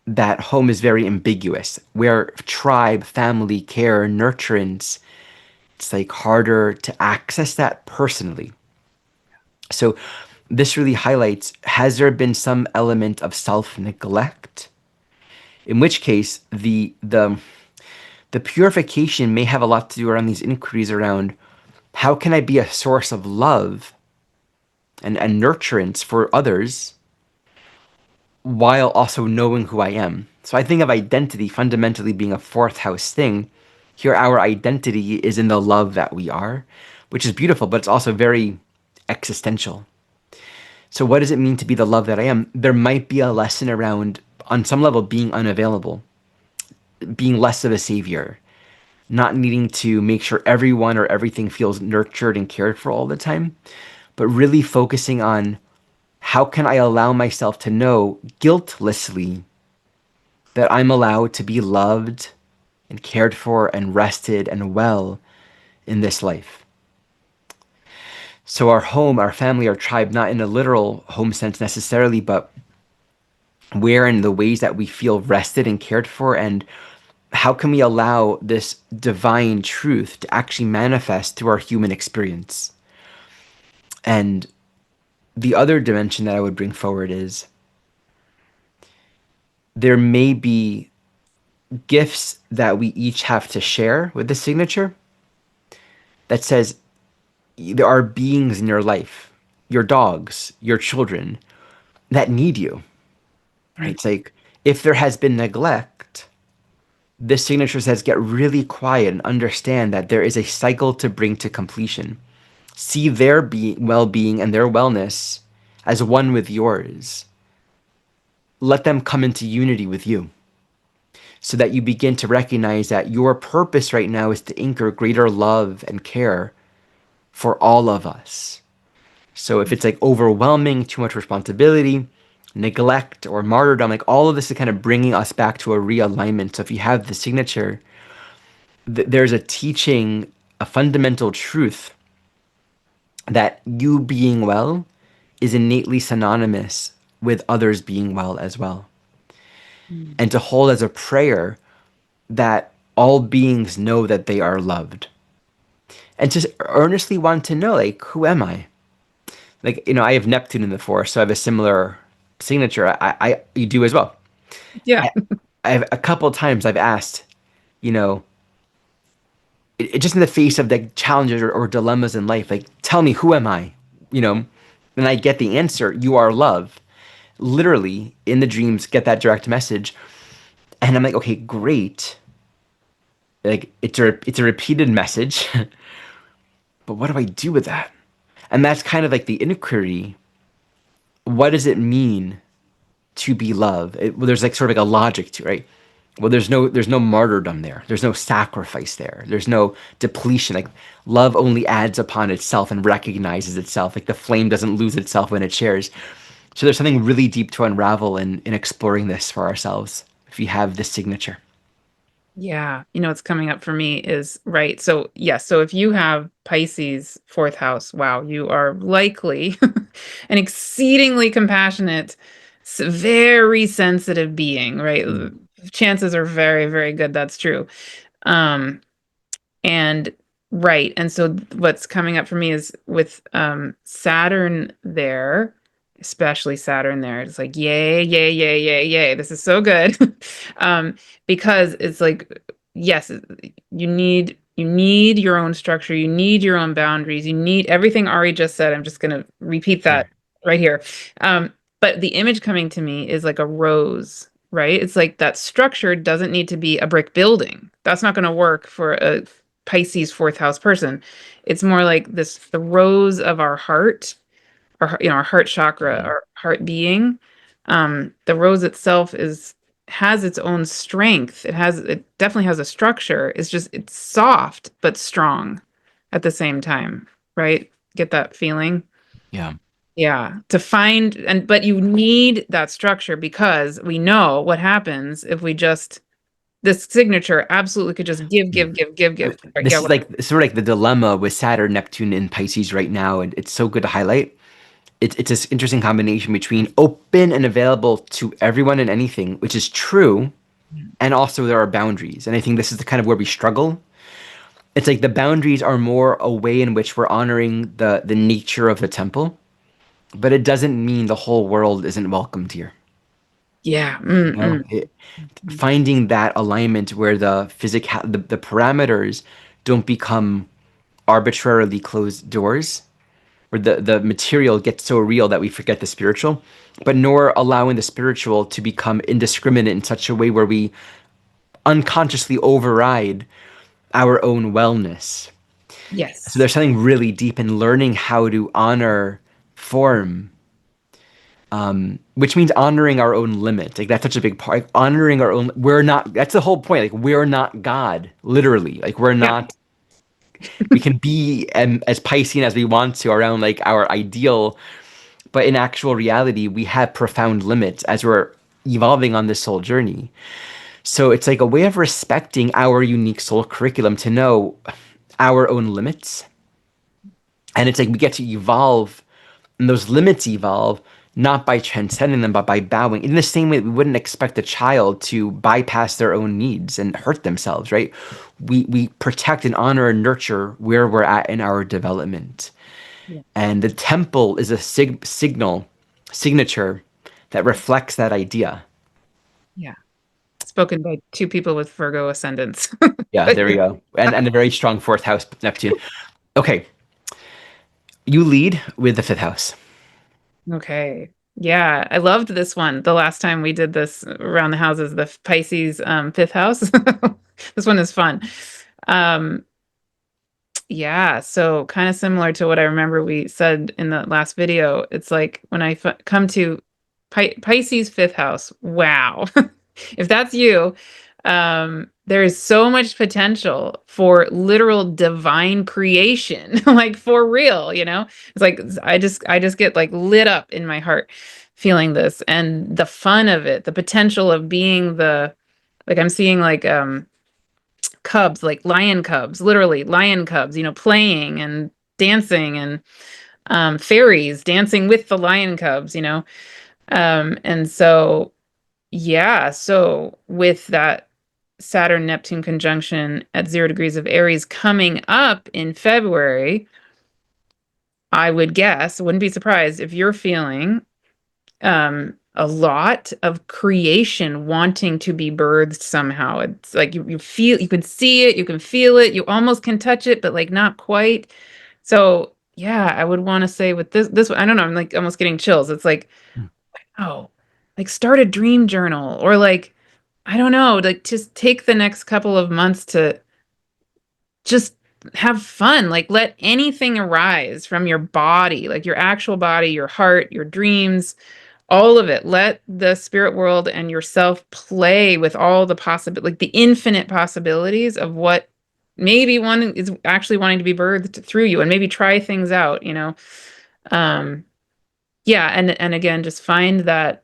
that home is very ambiguous, where tribe, family, care, nurturance, it's like harder to access that personally. So this really highlights, has there been some element of self-neglect? In which case, the purification may have a lot to do around these inquiries around how can I be a source of love and nurturance for others while also knowing who I am. So I think of identity fundamentally being a fourth house thing. Here, our identity is in the love that we are, which is beautiful, but it's also very existential. So, what does it mean to be the love that I am? There might be a lesson around, on some level, being unavailable, being less of a savior, not needing to make sure everyone or everything feels nurtured and cared for all the time, but really focusing on how can I allow myself to know guiltlessly that I'm allowed to be loved and cared for and rested and well in this life. So, our home, our family, our tribe, not in a literal home sense necessarily, but where in the ways that we feel rested and cared for, and how can we allow this divine truth to actually manifest through our human experience? And the other dimension that I would bring forward is there may be gifts that we each have to share with the signature that says there are beings in your life, your dogs, your children, that need you. Right? Hmm. It's like if there has been neglect, this signature says get really quiet and understand that there is a cycle to bring to completion. See their well-being and their wellness as one with yours. Let them come into unity with you so that you begin to recognize that your purpose right now is to anchor greater love and care for all of us. So if it's like overwhelming, too much responsibility, neglect, or martyrdom, like all of this is kind of bringing us back to a realignment. So if you have the signature, there's a teaching, a fundamental truth that you being well is innately synonymous with others being well as well. Mm. And to hold as a prayer that all beings know that they are loved. And to earnestly want to know, like, who am I? Like, I have Neptune in the fourth, so I have a similar signature. You do as well. Yeah. I, I have a couple of times I've asked, you know, just in the face of the challenges or dilemmas in life, like, tell me, who am I? You know, and I get the answer, you are love. Literally in the dreams, get that direct message. And I'm like, okay, great. Like it's a repeated message, but what do I do with that? And that's kind of like the inquiry. What does it mean to be love? Well, there's like sort of like a logic to it, right? Well, there's no martyrdom there. There's no sacrifice there. There's no depletion. Like love only adds upon itself and recognizes itself. Like the flame doesn't lose itself when it shares. So there's something really deep to unravel in exploring this for ourselves if you have this signature. Yeah, what's coming up for me is right. So, yes, so if you have Pisces fourth house, wow, you are likely an exceedingly compassionate, very sensitive being, right? Mm. Chances are very, very good that's true. Um, and right. And so what's coming up for me is with Saturn there, especially Saturn there, it's like yay, yay, yay, yay, yay. This is so good. um, because it's like, yes, you need your own structure, you need your own boundaries, you need everything Ari just said. I'm just gonna repeat that Sure. right here. Um, but the image coming to me is like a rose, right? It's like that structure doesn't need to be a brick building. That's not going to work for a Pisces fourth house person. It's more like this, the rose of our heart, our heart chakra, Mhm. our heart being. The rose itself has its own strength. It definitely has a structure. It's soft but strong at the same time, right? Get that feeling? Yeah. Yeah, to find but you need that structure because we know what happens if we just this signature absolutely could just give, Mm. give, give, give, give. Right, yeah, This is like sort of like the dilemma with Saturn, Neptune, and Pisces right now, and it's so good to highlight. It's this interesting combination between open and available to everyone and anything, which is true, and also there are boundaries. And I think this is the kind of where we struggle. It's like the boundaries are more a way in which we're honoring the nature of the temple, but it doesn't mean the whole world isn't welcomed here. yeah, Finding that alignment where the parameters don't become arbitrarily closed doors, where the material gets so real that we forget the spiritual, but nor allowing the spiritual to become indiscriminate in such a way where we unconsciously override our own wellness. So yes, there's something really deep in learning how to honor form, which means honoring our own limit. Like that's such a big part. Like, honoring our own. We're not. That's the whole point. Like we're not God. Literally. Like we're yeah, not. We can be as Piscean as we want to around like our ideal, but in actual reality, we have profound limits as we're evolving on this soul journey. So it's like a way of respecting our unique soul curriculum to know our own limits. And it's like we get to evolve, and those limits evolve not by transcending them, but by bowing. In the same way, we wouldn't expect a child to bypass their own needs and hurt themselves, right? We protect and honor and nurture where we're at in our development. yeah, And the temple is a signature that reflects that idea. yeah. Spoken by two people with Virgo ascendants. Yeah, But there we go. And a very strong fourth house Neptune. Okay, you lead with the fifth house. okay. Yeah, I loved this one. The last time we did this around the houses, the Pisces fifth house. This one is fun. Um, yeah, so kind of similar to what I remember we said in the last video. It's like when I come to Pisces fifth house, wow. If that's you, there is so much potential for literal divine creation, like for real. It's like I just get like lit up in my heart feeling this and the fun of it, the potential of being the like I'm seeing like cubs, like lion cubs, literally lion cubs, playing and dancing, and fairies dancing with the lion cubs. And so, yeah, so with that Saturn Neptune conjunction at 0 degrees of Aries coming up in February, I would guess, wouldn't be surprised if you're feeling a lot of creation wanting to be birthed somehow. It's like you feel, you can see it, you can feel it, you almost can touch it, but like not quite. So yeah, I would want to say with this one, I don't know, I'm like almost getting chills. It's like, oh, like start a dream journal, or like, I don't know, like just take the next couple of months to just have fun. Like let anything arise from your body, like your actual body, your heart, your dreams, all of it. Let the spirit world and yourself play with all the like the infinite possibilities of what maybe one is actually wanting to be birthed through you, and maybe try things out. Um, yeah, and again, just find that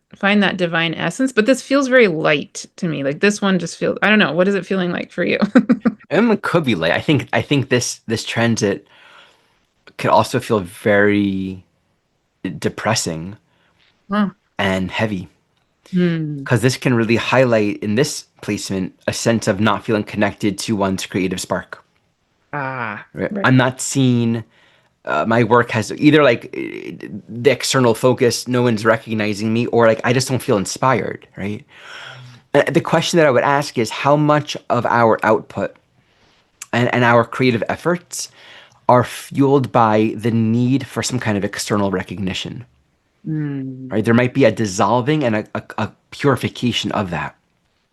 divine essence. But this feels very light to me. Like this one just feels, I don't know, what is it feeling like for you? It could be late. I think this transit could also feel very depressing Huh. and heavy, Hmm. because this can really highlight in this placement a sense of not feeling connected to one's creative spark. Ah, Right? I'm right. not seeing my work has either like the external focus, no one's recognizing me, or like I just don't feel inspired, right? The question that I would ask is how much of our output and our creative efforts are fueled by the need for some kind of external recognition, Hmm. right? There might be a dissolving and a purification of that.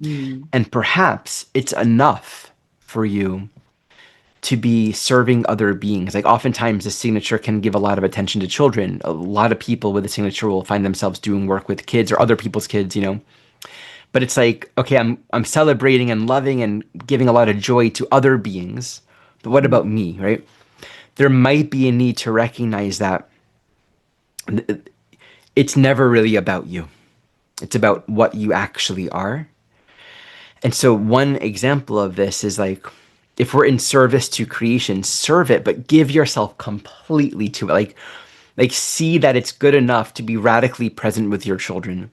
Hmm. And perhaps it's enough for you to be serving other beings. Like oftentimes the signature can give a lot of attention to children. A lot of people with the signature will find themselves doing work with kids or other people's kids. But it's like, okay, I'm celebrating and loving and giving a lot of joy to other beings. But what Hmm. about me, right? There might be a need to recognize that it's never really about you. It's about what you actually are. And so one example of this is like if we're in service to creation, serve it, but give yourself completely to it. Like see that it's good enough to be radically present with your children.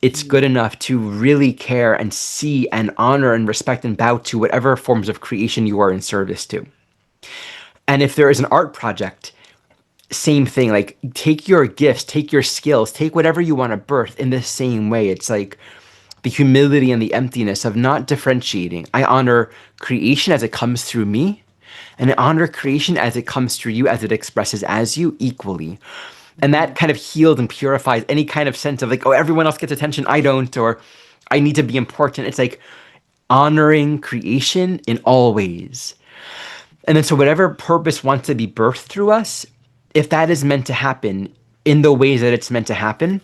It's good enough to really care and see and honor and respect and bow to whatever forms of creation you are in service to. And if there is an art project, same thing. Like take your gifts, take your skills, take whatever you want to birth in the same way. It's like the humility and the emptiness of not differentiating. I honor creation as it comes through me, and I honor creation as it comes through you, as it expresses as you equally. And that kind of heals and purifies any kind of sense of like, oh, everyone else gets attention, I don't, or I need to be important. It's like honoring creation in all ways. And then so whatever purpose wants to be birthed through us, if that is meant to happen in the ways that it's meant to happen,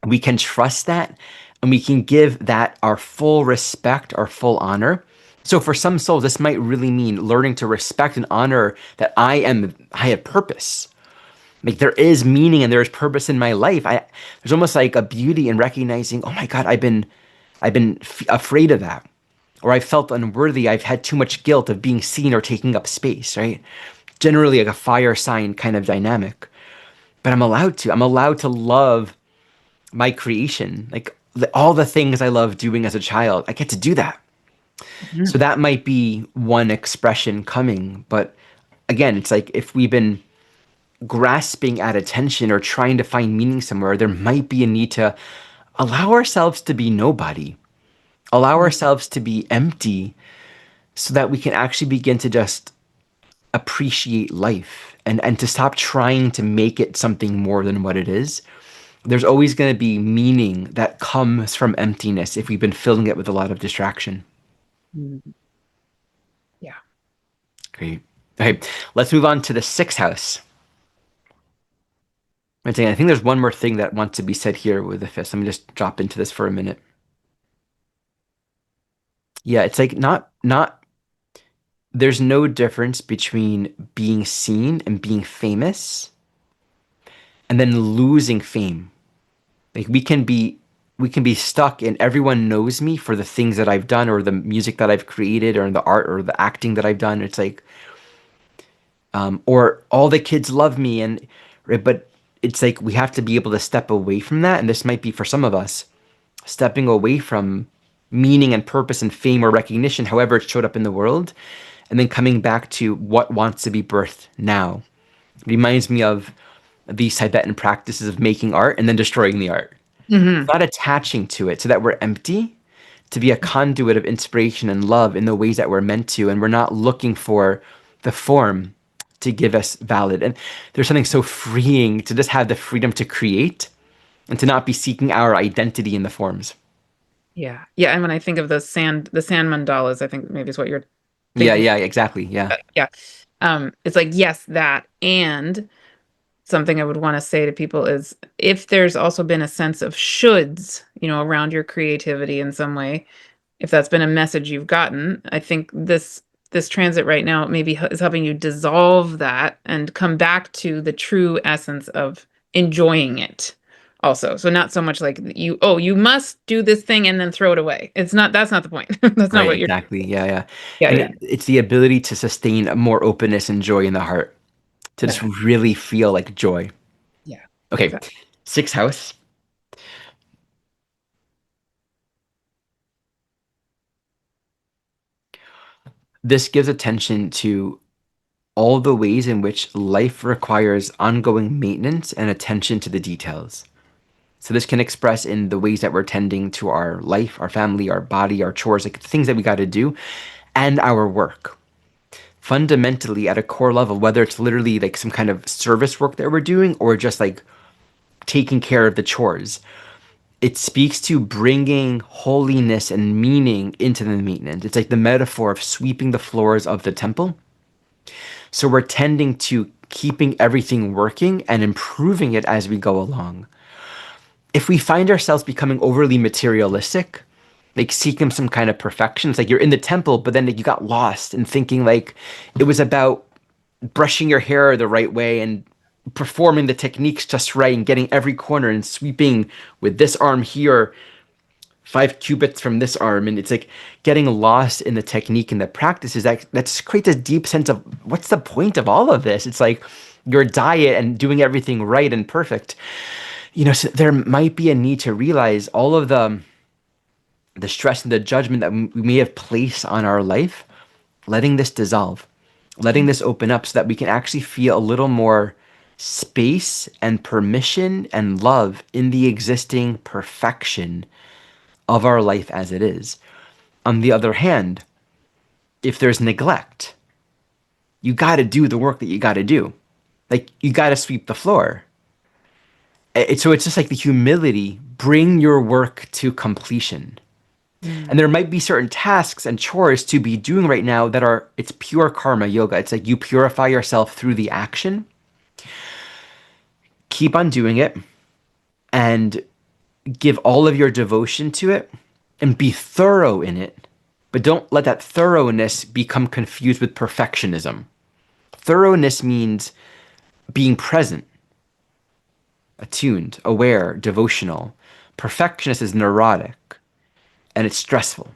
we can trust that and we can give that our full respect, our full honor. So for some souls, this might really mean learning to respect and honor that I have purpose. Like there is meaning and there is purpose in my life. There's almost like a beauty in recognizing, oh my God, I've been afraid of that, or I felt unworthy. I've had too much guilt of being seen or taking up space, right? Generally like a fire sign kind of dynamic. But I'm allowed to. I'm allowed to love my creation, like all the things I love doing as a child. I get to do that. So Mhm. that might be one expression coming. But again, it's like if we've been grasping at attention or trying to find meaning somewhere, there might be a need to allow ourselves to be nobody, allow ourselves to be empty so that we can actually begin to just appreciate life and to stop trying to make it something more than what it is. There's always going to be meaning that comes from emptiness if we've been filling it with a lot of distraction. Mhm. Yeah. Great. Okay, let's move on to the sixth house. I think there's one more thing that wants to be said here with the fifth. Let me just drop into this for a minute. Yeah, it's like not there's no difference between being seen and being famous and then losing fame. Like we can be we can be stuck in everyone knows me for the things that I've done or the music that I've created or the art or the acting that I've done. It's like, or all the kids love me, and right, but it's like we have to be able to step away from that. And this might be for some of us stepping away from meaning and purpose and fame or recognition, however it showed up in the world, and then coming back to what wants to be birthed now. It reminds me of these Tibetan practices of making art and then destroying the art. Hmm. Not attaching to it so that we're empty, to be a conduit of inspiration and love in the ways that we're meant to, and we're not looking for the form to give us valid. And there's something so freeing to just have the freedom to create and to not be seeking our identity in the forms. Yeah. Yeah. And when I think of the sand mandalas, I think maybe is what you're Yeah, thinking. yeah, exactly. Yeah. Yeah. It's like, yes, that. And something I would want to say to people is if there's also been a sense of shoulds, around your creativity in some way, if that's been a message you've gotten, I think this transit right now maybe is helping you dissolve that and come back to the true essence of enjoying it also. So not so much like you must do this thing and then throw it away. That's not the point. That's not Right, what you're. exactly. Yeah, yeah. Yeah, And yeah. it's the ability to sustain more openness and joy in the heart, to just Yeah. really feel like joy. Yeah. Okay, Exactly. sixth house. This gives attention to all the ways in which life requires ongoing maintenance and attention to the details. So this can express in the ways that we're tending to our life, our family, our body, our chores, like things that we got to do, and our work. Fundamentally, at a core level, whether it's literally like some kind of service work that we're doing or just like taking care of the chores, it speaks to bringing holiness and meaning into the maintenance. It's like the metaphor of sweeping the floors of the temple. So we're tending to keeping everything working and improving it as we go along. If we find ourselves becoming overly materialistic, like seeking some kind of perfection, it's like you're in the temple, but then like, you got lost in thinking like it was about brushing your hair the right way and performing the techniques just right and getting every corner and sweeping with this arm here 5 cubits from this arm, and it's like getting lost in the technique and the practices that just creates a deep sense of what's the point of all of this. It's like your diet and doing everything right and perfect. So there might be a need to realize all of the stress and the judgment that we may have placed on our life, letting this dissolve, letting this open up so that we can actually feel a little more space and permission and love in the existing perfection of our life as it is. On the other hand, if there's neglect, you got to do the work that you got to do. Like you got to sweep the floor. So it's just like the humility, bring your work to completion. And Mm. there might be certain tasks and chores to be doing right now that it's pure karma yoga. It's like you purify yourself through the action, keep on doing it, and give all of your devotion to it and be thorough in it. But don't let that thoroughness become confused with perfectionism. Thoroughness means being present, attuned, aware, devotional. Perfectionist is neurotic and it's stressful.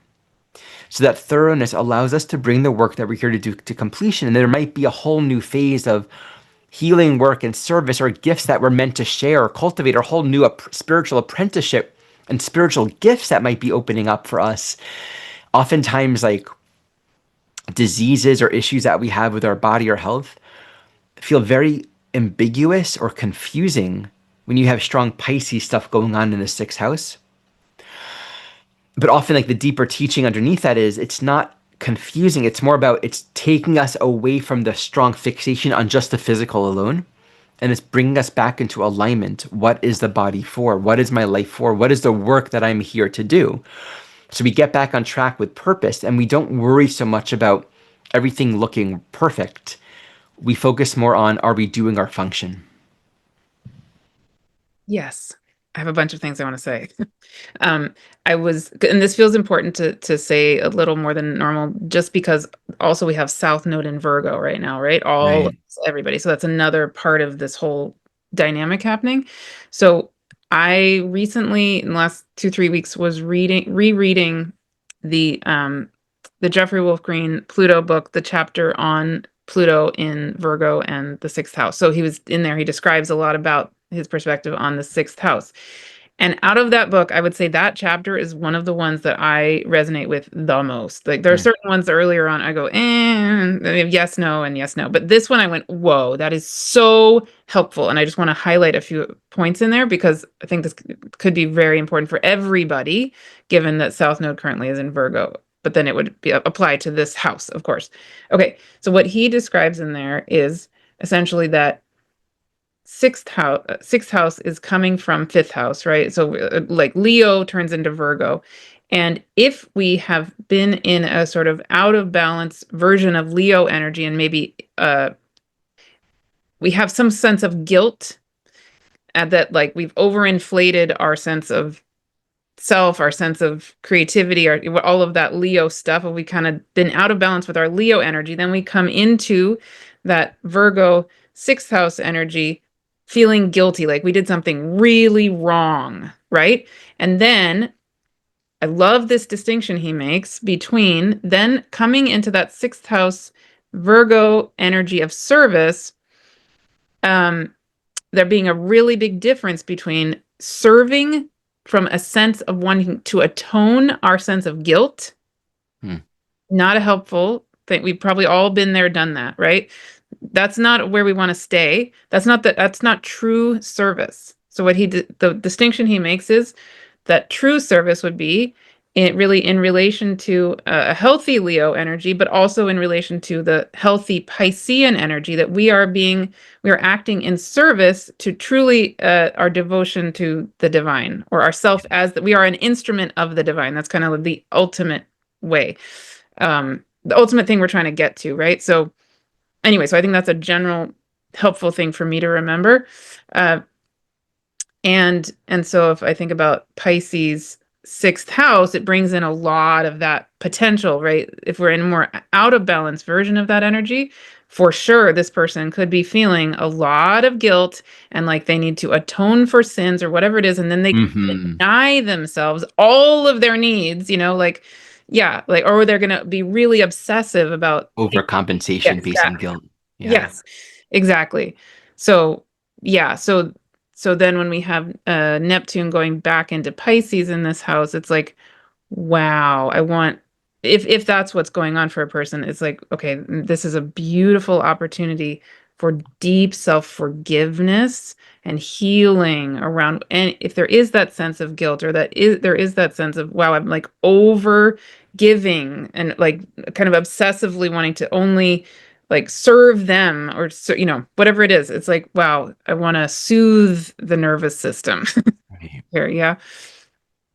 So that thoroughness allows us to bring the work that we're here to do to completion. And there might be a whole new phase of healing work and service or gifts that we're meant to share or cultivate, or a whole new spiritual apprenticeship and spiritual gifts that might be opening up for us. Oftentimes, like diseases or issues that we have with our body or health feel very ambiguous or confusing when you have strong Pisces stuff going on in the sixth house. But often, like the deeper teaching underneath that is it's not confusing. It's more about it's taking us away from the strong fixation on just the physical alone. And it's bringing us back into alignment. What is the body for? What is my life for? What is the work that I'm here to do? So we get back on track with purpose and we don't worry so much about everything looking perfect. We focus more on are we doing our function? Yes. I have a bunch of things I want to say. Um, and this feels important to say a little more than normal, just because also we have South Node in Virgo right now, right? Right. Everybody. So that's another part of this whole dynamic happening. So I recently, in the last 2, 3 weeks, was rereading the um the Jeffrey Wolf Green Pluto book, the chapter on Pluto in Virgo and the sixth house. So he was in there, he describes a lot about his perspective on the sixth house. And out of that book, I would say that chapter is one of the ones that I resonate with the most. Like there are Mm, certain ones earlier on I go, yes, no, and yes, no. But this one I went, whoa, that is so helpful. And I just want to highlight a few points in there because I think this could be very important for everybody, given that South Node currently is in Virgo. But then it would be applied to this house, of course. Okay, so what he describes in there is essentially that sixth house is coming from fifth house, right? So like Leo turns into Virgo. And if we have been in a sort of out of balance version of Leo energy, and maybe we have some sense of guilt at that, like we've overinflated our sense of self, our sense of creativity, all of that Leo stuff, and we kind of been out of balance with our Leo energy, then we come into that Virgo sixth house energy feeling guilty, like we did something really wrong, right? And then I love this distinction he makes between then coming into that sixth house Virgo energy of service, um, there being a really big difference between serving from a sense of wanting to atone our sense of guilt. mm, Not a helpful thing. We've probably all been there, done that, right? That's not where we want to stay. That's not true service. So the distinction he makes is that true service would be really in relation to a healthy Leo energy, but also in relation to the healthy Piscean energy, that we are acting in service to truly our devotion to the divine, or ourself, as that we are an instrument of the divine. That's kind of the ultimate way, the ultimate thing we're trying to get to, right? So anyway, so I think that's a general helpful thing for me to remember. Uh, and so if I think about Pisces sixth house, it brings in a lot of that potential, right? If we're in a more out of balance version of that energy, for sure, this person could be feeling a lot of guilt and like they need to atone for sins or whatever it is. And then they hmm. deny themselves all of their needs, like, yeah, like, or they're going to be really obsessive about, Overcompensation yes, based on guilt. Yeah. yes, exactly. So, yeah, so then when we have Neptune going back into Pisces in this house, it's like, wow, I want, if that's what's going on for a person, it's like, okay, this is a beautiful opportunity for deep self-forgiveness and healing around. And if there is that sense of guilt, or there is that sense of, wow, I'm like over giving and like kind of obsessively wanting to only like serve them, or so, whatever it is, it's like, wow, I want to soothe the nervous system Right. here. Yeah.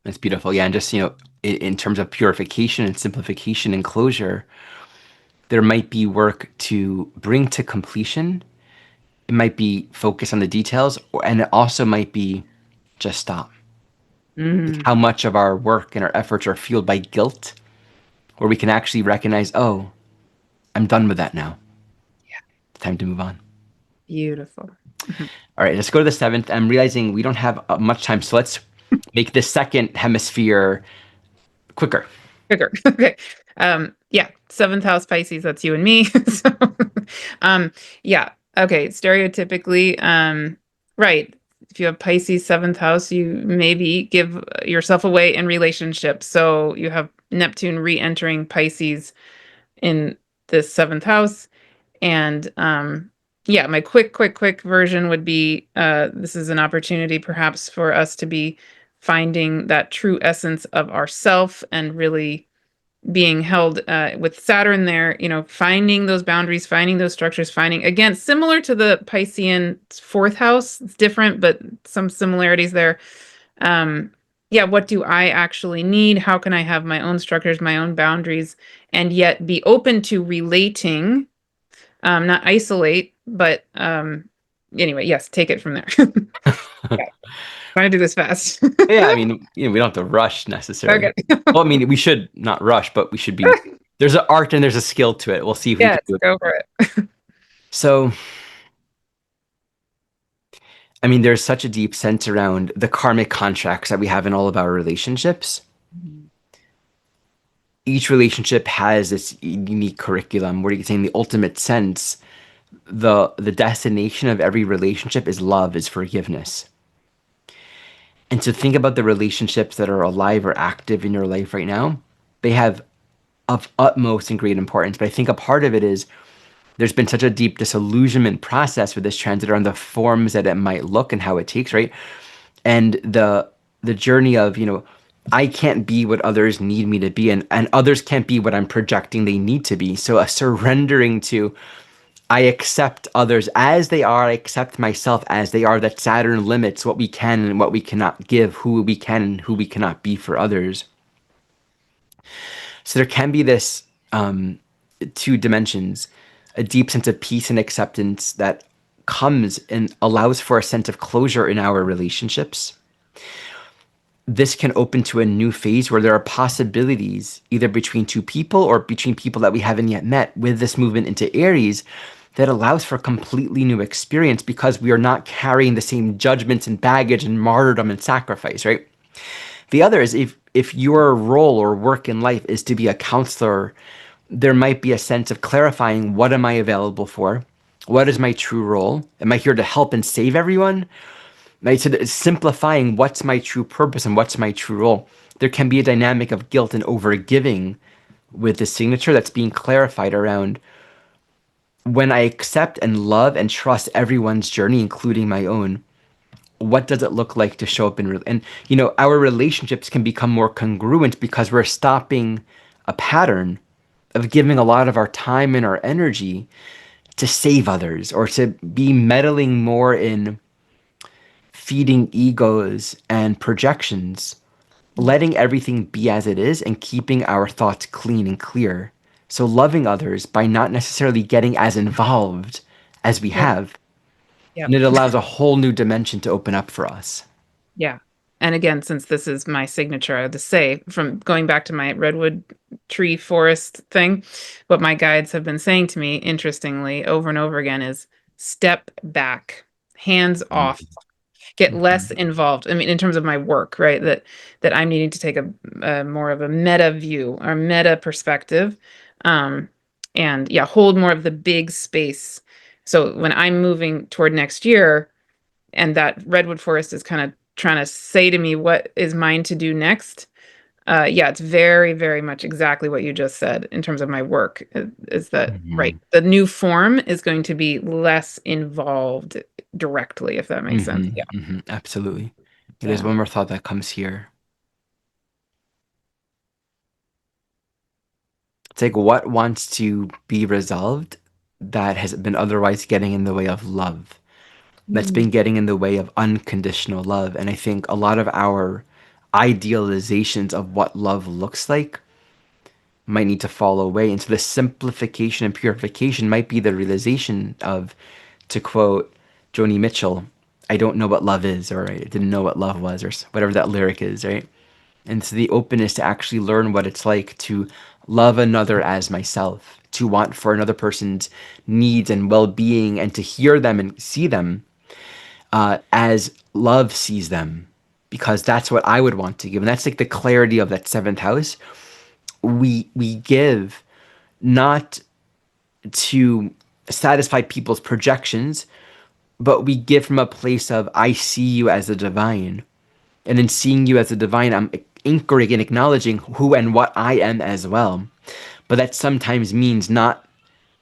That's beautiful. Yeah. And just, in terms of purification and simplification and closure, there might be work to bring to completion. It might be focus on the details, and it also might be just stop. Like Mm. how much of our work and our efforts are fueled by guilt, where we can actually recognize, oh, I'm done with that now. It's time to move on. Beautiful. Mhm. All right, let's go to the seventh. I'm realizing we don't have much time, so let's make the second hemisphere quicker. Quicker. Okay. Yeah, seventh house Pisces, that's you and me. So, um, yeah. Okay. Stereotypically, right. If you have Pisces seventh house, you maybe give yourself away in relationships. So you have Neptune re-entering Pisces in this seventh house. And yeah, my quick version would be this is an opportunity perhaps for us to be finding that true essence of ourself, and really being held with Saturn there, finding those boundaries, finding those structures, finding, again, similar to the Piscean fourth house. It's different, but some similarities there. Um, yeah, what do I actually need? How can I have my own structures, my own boundaries, and yet be open to relating, not isolate, but anyway, yes, take it from there. Yeah, trying to do this fast. Yeah, I mean, we don't have to rush necessarily. Okay. Well, I mean, we should not rush, but we should be. There's an art and there's a skill to it. We'll see if we Yes, can do it. go for it. So I mean, there's such a deep sense around the karmic contracts that we have in all of our relationships. Mhm. Each relationship has this unique curriculum where you can say in the ultimate sense, the destination of every relationship is love, is forgiveness. And to think about the relationships that are alive or active in your life right now, they have of utmost and great importance. But I think a part of it is there's been such a deep disillusionment process with this transit around the forms that it might look and how it takes, right? And the journey of, I can't be what others need me to be, and others can't be what I'm projecting they need to be. So a surrendering to I accept others as they are, I accept myself as they are, that Saturn limits what we can and what we cannot give, who we can and who we cannot be for others. So there can be this two dimensions, a deep sense of peace and acceptance that comes and allows for a sense of closure in our relationships. This can open to a new phase where there are possibilities either between two people or between people that we haven't yet met with this movement into Aries that allows for a completely new experience because we are not carrying the same judgments and baggage and martyrdom and sacrifice, right? The other is if your role or work in life is to be a counselor, there might be a sense of clarifying what am I available for? What is my true role? Am I here to help and save everyone? Right? So simplifying what's my true purpose and what's my true role. There can be a dynamic of guilt and overgiving with the signature that's being clarified around when I accept and love and trust everyone's journey, including my own. What does it look like to show up in and our relationships can become more congruent because we're stopping a pattern of giving a lot of our time and our energy to save others or to be meddling more in feeding egos and projections, letting everything be as it is and keeping our thoughts clean and clear. So loving others by not necessarily getting as involved as we Yep. have. And Yep. it allows a whole new dimension to open up for us. Yeah. And again, since this is my signature, I have to say, from going back to my redwood tree forest thing, what my guides have been saying to me, interestingly, over and over again, is step back, hands off, get less Mhm. involved. I mean, in terms of my work, right? That I'm needing to take a more of a meta view or meta perspective, um, and yeah, hold more of the big space. So when I'm moving toward next year, and that redwood forest is kind of trying to say to me what is mine to do next. Yeah, it's very, very much exactly what you just said in terms of my work. Is that right? Mhm. The new form is going to be less involved directly, if that makes sense. Yeah. Absolutely. There's Yeah. one more thought that comes here. It's like what wants to be resolved that has been otherwise getting in the way of love, that's Mm. been getting in the way of unconditional love. And I think a lot of our idealizations of what love looks like might need to fall away. And so the simplification and purification might be the realization of, to quote Joni Mitchell, I don't know what love is, or I didn't know what love was, or whatever that lyric is, right? And so the openness to actually learn what it's like to love another as myself, to want for another person's needs and well being, and to hear them and see them as love sees them, because that's what I would want to give. And that's like the clarity of that seventh house. We give not to satisfy people's projections, but we give from a place of I see you as the divine. And in seeing you as the divine, I'm anchoring and acknowledging who and what I am as well. But that sometimes means not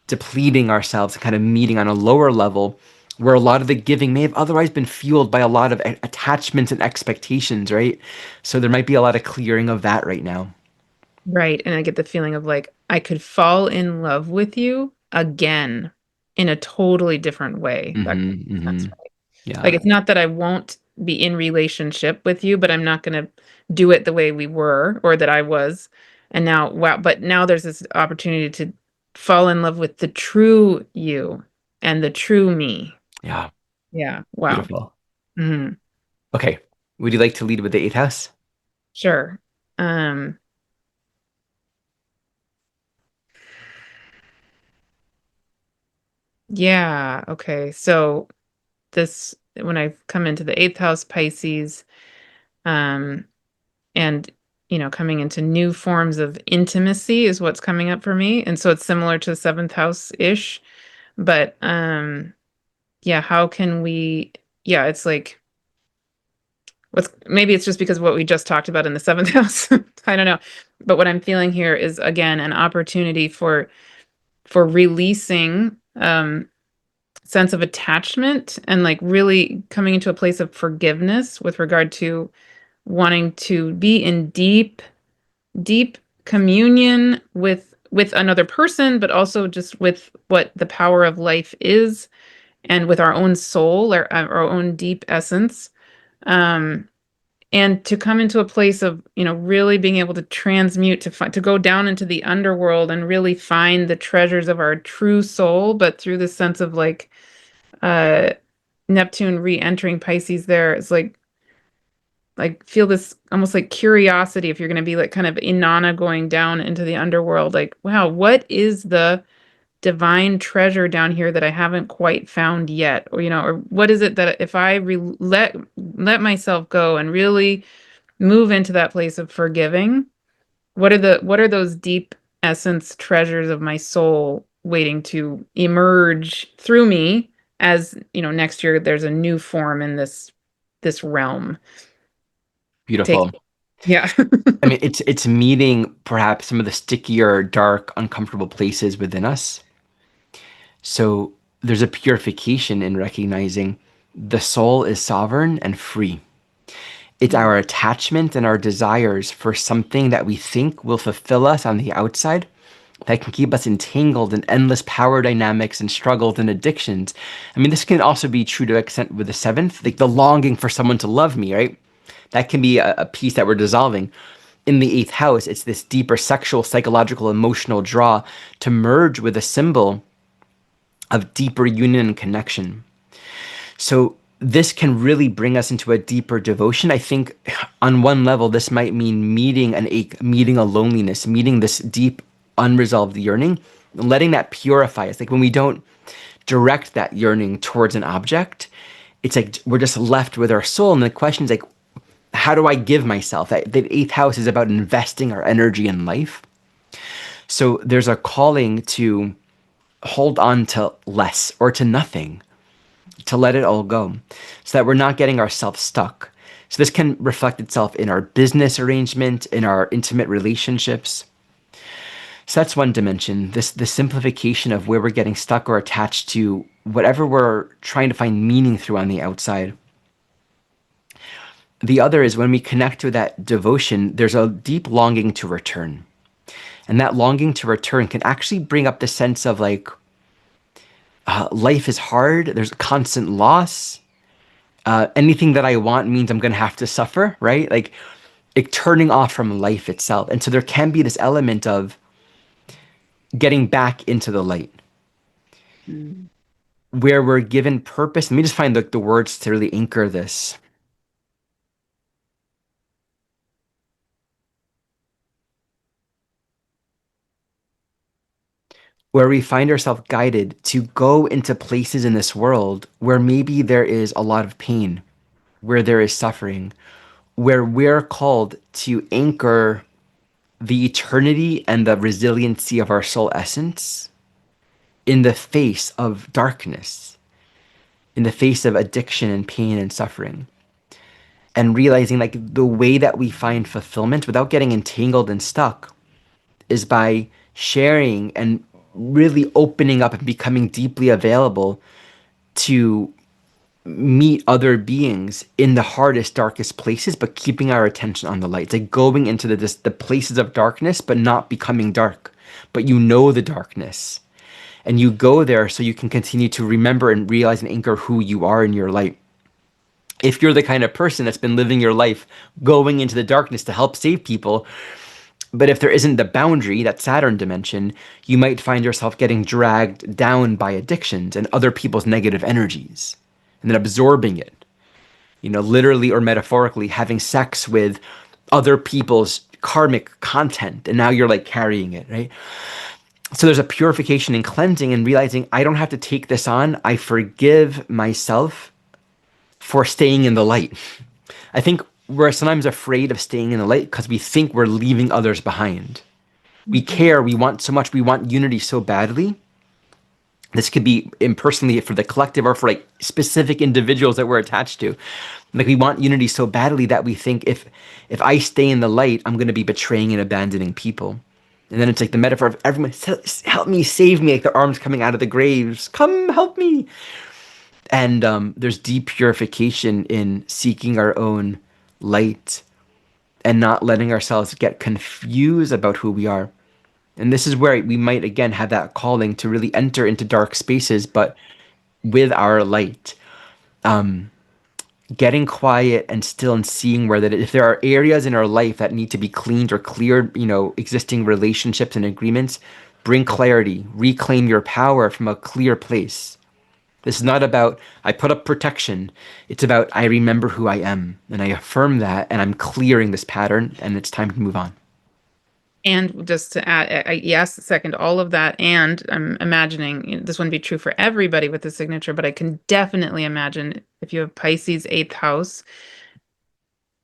depleting ourselves and kind of meeting on a lower level where a lot of the giving may have otherwise been fueled by a lot of attachments and expectations, right? So there might be a lot of clearing of that right now. Right. And I get the feeling of like I could fall in love with you again in a totally different way. That Mm-hmm. that's right. Like Yeah. it's not that I won't be in relationship with you, but I'm not going to do it the way we were or that I was. And now, wow, but now there's this opportunity to fall in love with the true you and the true me. Yeah. Yeah. Wow. Beautiful. Hmm. Okay. Would you like to lead with the eighth house? Sure. Um, yeah. Okay. So this. when I come into the eighth house Pisces, um, and coming into new forms of intimacy is what's coming up for me. And so it's similar to the seventh house ish. But yeah, how can we, yeah, it's like what's maybe it's just because of what we just talked about in the seventh house. I don't know. But what I'm feeling here is again an opportunity for releasing sense of attachment and like really coming into a place of forgiveness with regard to wanting to be in deep communion with another person, but also just with what the power of life is and with our own soul, our own deep essence. Um, and to come into a place of really being able to transmute, to go down into the underworld and really find the treasures of our true soul, but through the sense of like uh Neptune re-entering Pisces there is like feel this almost like curiosity if you're going to be like kind of Inanna going down into the underworld, like wow, what is the divine treasure down here that I haven't quite found yet, or what is it that if I let myself go and really move into that place of forgiving, what are those deep essence treasures of my soul waiting to emerge through me as next year there's a new form in this realm. Take Beautiful. Yeah. I mean, it's meeting perhaps some of the stickier, dark, uncomfortable places within us. So there's a purification in recognizing the soul is sovereign and free. It's our attachment and our desires for something that we think will fulfill us on the outside that can keep us entangled in endless power dynamics and struggles and addictions. I mean, this can also be true to an extent with the seventh, like the longing for someone to love me, right? That can be a piece that we're dissolving. In the eighth house, it's this deeper sexual, psychological, emotional draw to merge with a symbol of deeper union and connection. So this can really bring us into a deeper devotion. I think on one level, this might mean meeting an ache, meeting a loneliness, meeting this deep, unresolved yearning, letting that purify us. Like when we don't direct that yearning towards an object, it's like we're just left with our soul. And the question is like, how do I give myself? The eighth house is about investing our energy in life. So there's a calling to hold on to less or to nothing, to let it all go, so that we're not getting ourselves stuck. So this can reflect itself in our business arrangement, in our intimate relationships. So that's one dimension, the simplification of where we're getting stuck or attached to whatever we're trying to find meaning through on the outside. The other is when we connect to that devotion, there's a deep longing to return. And that longing to return can actually bring up the sense of like, life is hard, there's constant loss. Anything that I want means I'm going to have to suffer, right? Like turning off from life itself. And so there can be this element of getting back into the light Mm. where we're given purpose. Let me just find the words to really anchor this. Where we find ourselves guided to go into places in this world where maybe there is a lot of pain, where there is suffering, where we're called to anchor the eternity and the resiliency of our soul essence in the face of darkness, in the face of addiction and pain and suffering. And realizing like the way that we find fulfillment without getting entangled and stuck is by sharing and really opening up and becoming deeply available to meet other beings in the hardest, darkest places, but keeping our attention on the light. It's like going into the places of darkness, but not becoming dark. But you know the darkness. And you go there so you can continue to remember and realize and anchor who you are in your light. If you're the kind of person that's been living your life going into the darkness to help save people, but if there isn't the boundary, that Saturn dimension, you might find yourself getting dragged down by addictions and other people's negative energies and then absorbing it, literally or metaphorically having sex with other people's karmic content. And now you're like carrying it, right? So there's a purification and cleansing and realizing I don't have to take this on. I forgive myself for staying in the light. I think we're sometimes afraid of staying in the light because we think we're leaving others behind. We Mhm. care, we want so much, we want unity so badly. This could be impersonally for the collective or for like specific individuals that we're attached to. Like we want unity so badly that we think if I stay in the light, I'm going to be betraying and abandoning people. And then it's like the metaphor of everyone, help me, save me, like the arms coming out of the graves, come help me. And there's deep purification in seeking our own light and not letting ourselves get confused about who we are. And this is where we might again have that calling to really enter into dark spaces, but with our light. Getting quiet and still and seeing where that if there are areas in our life that need to be cleaned or cleared, existing relationships and agreements, bring clarity, reclaim your power from a clear place. This is not about I put up protection. It's about I remember who I am and I affirm that and I'm clearing this pattern and it's time to move on. And just to add, yes, second all of that. And I'm imagining, this wouldn't be true for everybody with the signature, but I can definitely imagine if you have Pisces eighth house,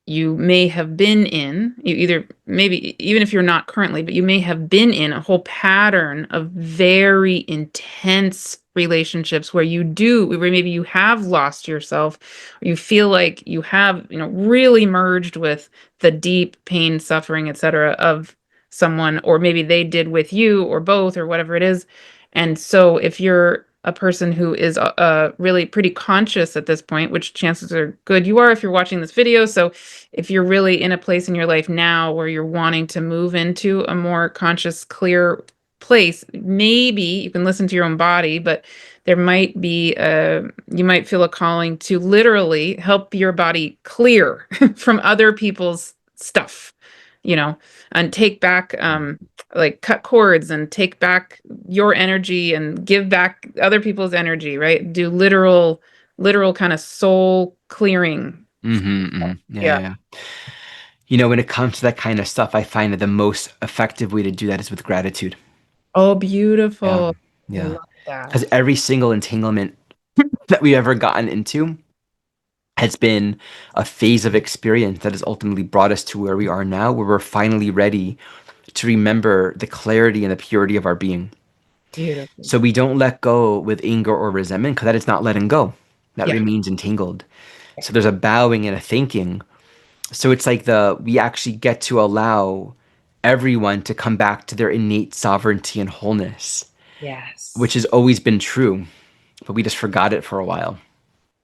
you may have been in, you either maybe even if you're not currently, but you may have been in a whole pattern of very intense relationships where maybe you have lost yourself, or you feel like you have, really merged with the deep pain, suffering, etc. of someone, or maybe they did with you, or both, or whatever it is. And so if you're a person who is really pretty conscious at this point, which chances are good you are if you're watching this video. So if you're really in a place in your life now where you're wanting to move into a more conscious, clear place, maybe you can listen to your own body, but there might be you might feel a calling to literally help your body clear from other people's stuff, and take back, like cut cords and take back your energy and give back other people's energy, right? Do literal kind of soul clearing. Yeah, Yeah. yeah, yeah. When it comes to that kind of stuff, I find that the most effective way to do that is with gratitude. Oh, Yeah, beautiful. I yeah. love that. Because every single entanglement that we've ever gotten into has been a phase of experience that has ultimately brought us to where we are now, where we're finally ready to remember the clarity and the purity of our being. Beautiful. So we don't let go with anger or resentment because that is not letting go. That Yeah. remains entangled. So there's a bowing and a thanking. So it's like we actually get to allow everyone to come back to their innate sovereignty and wholeness, which Yes. has always been true, but we just forgot it for a while.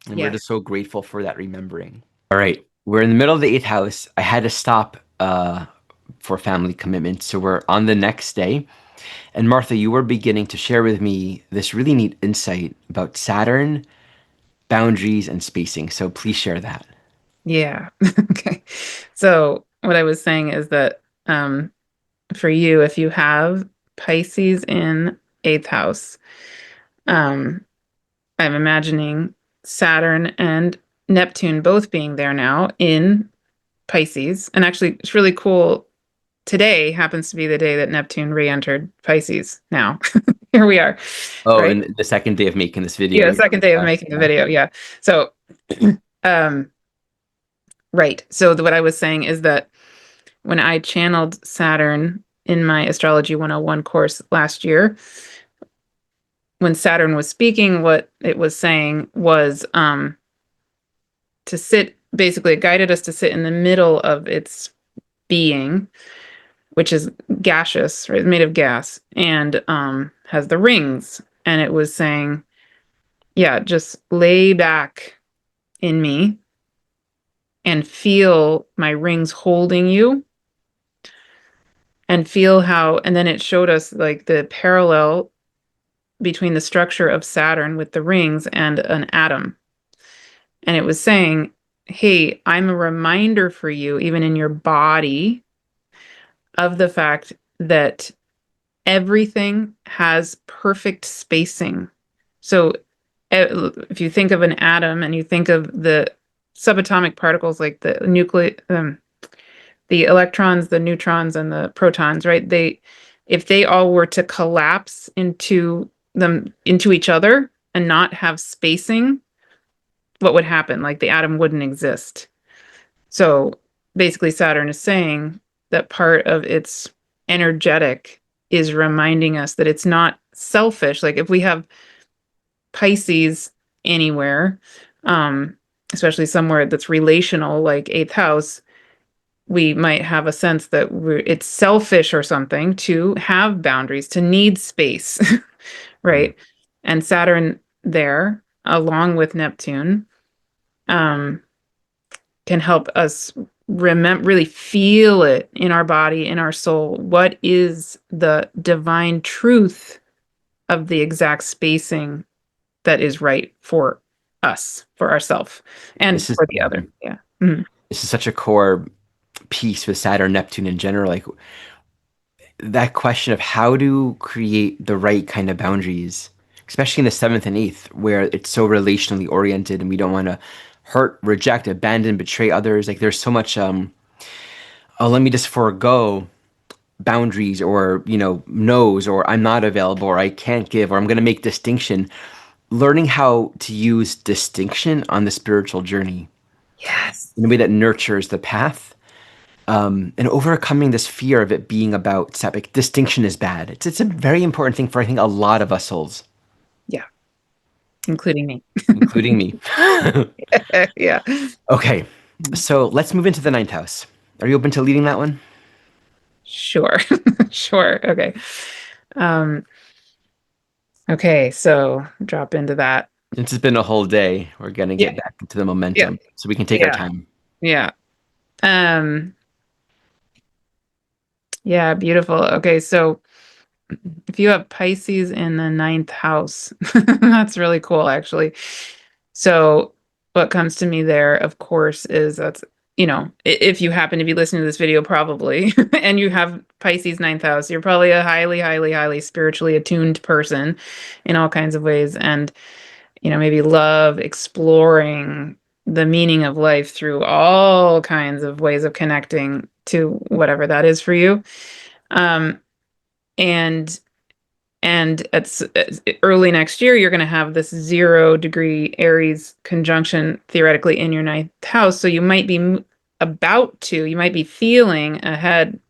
And we're Yes. just so grateful for that remembering. All right. We're in the middle of the eighth house. I had to stop for family commitments. So we're on the next day. And Martha, you were beginning to share with me this really neat insight about Saturn, boundaries, and spacing. So please share that. Yeah. Okay. So what I was saying is that for you, if you have Pisces in eighth house, um, I'm imagining Saturn and Neptune both being there now in Pisces. And actually, it's really cool. Today happens to be the day that Neptune re-entered Pisces now. Here we are, Oh, right? and the second day of making this video. Yeah, Yeah. second day of Gosh, making the yeah. video. Yeah. So, um, right. So what I was saying is that when I channeled Saturn in my Astrology 101 course last year, when Saturn was speaking, what it was saying was to sit, basically, it guided us to sit in the middle of its being, which is gaseous, right? Made of gas, and has the rings. And it was saying, yeah, just lay back in me and feel my rings holding you, and feel how, and then it showed us like the parallel between the structure of Saturn with the rings and an atom. And it was saying, hey, I'm a reminder for you, even in your body, of the fact that everything has perfect spacing. So if you think of an atom and you think of the subatomic particles like the nucleus, the electrons, the neutrons, and the protons, right? If they all were to collapse into each other and not have spacing, what would happen? Like the atom wouldn't exist. So basically, Saturn is saying that part of its energetic is reminding us that it's not selfish. Like if we have Pisces anywhere, um, especially somewhere that's relational, like eighth house, we might have a sense that it's selfish or something to have boundaries, to need space, Mm. right? And Saturn there, along with Neptune, um, can help us remember, really feel it in our body, in our soul. What is the divine truth of the exact spacing that is right for us, for ourselves, and This is for the other? Yeah. Mhm. this is such a core piece with Saturn, Neptune in general. Like that question of how to create the right kind of boundaries, especially in the seventh and eighth, where it's so relationally oriented and we don't want to hurt, reject, abandon, betray others. Like there's so much oh, let me just forego boundaries or, no's or I'm not available or I can't give or I'm going to make distinction. Learning how to use distinction on the spiritual journey Yes. in a way that nurtures the path, and overcoming this fear of it being about like distinction is bad. It's a very important thing for I think a lot of us souls, Yeah, including me. including me. Yeah. Okay, so let's move into the ninth house. Are you open to leading that one? Sure. Sure. Okay. Um, okay, so drop into that. Since it's been a whole day, we're gonna Yeah. get back into the Yeah. momentum, so we can take our Yeah. time. Yeah. Um, yeah, beautiful. Okay, so if you have Pisces in the ninth house, that's really cool, actually. So, what comes to me there, of course, is that's, if you happen to be listening to this video, probably, and you have Pisces ninth house, you're probably a highly, highly, highly spiritually attuned person in all kinds of ways. And, maybe love exploring the meaning of life through all kinds of ways of connecting to whatever that is for you. Um, and it's early next year, you're going to have this 0 degree Aries conjunction theoretically in your ninth house. So you might be you might be feeling ahead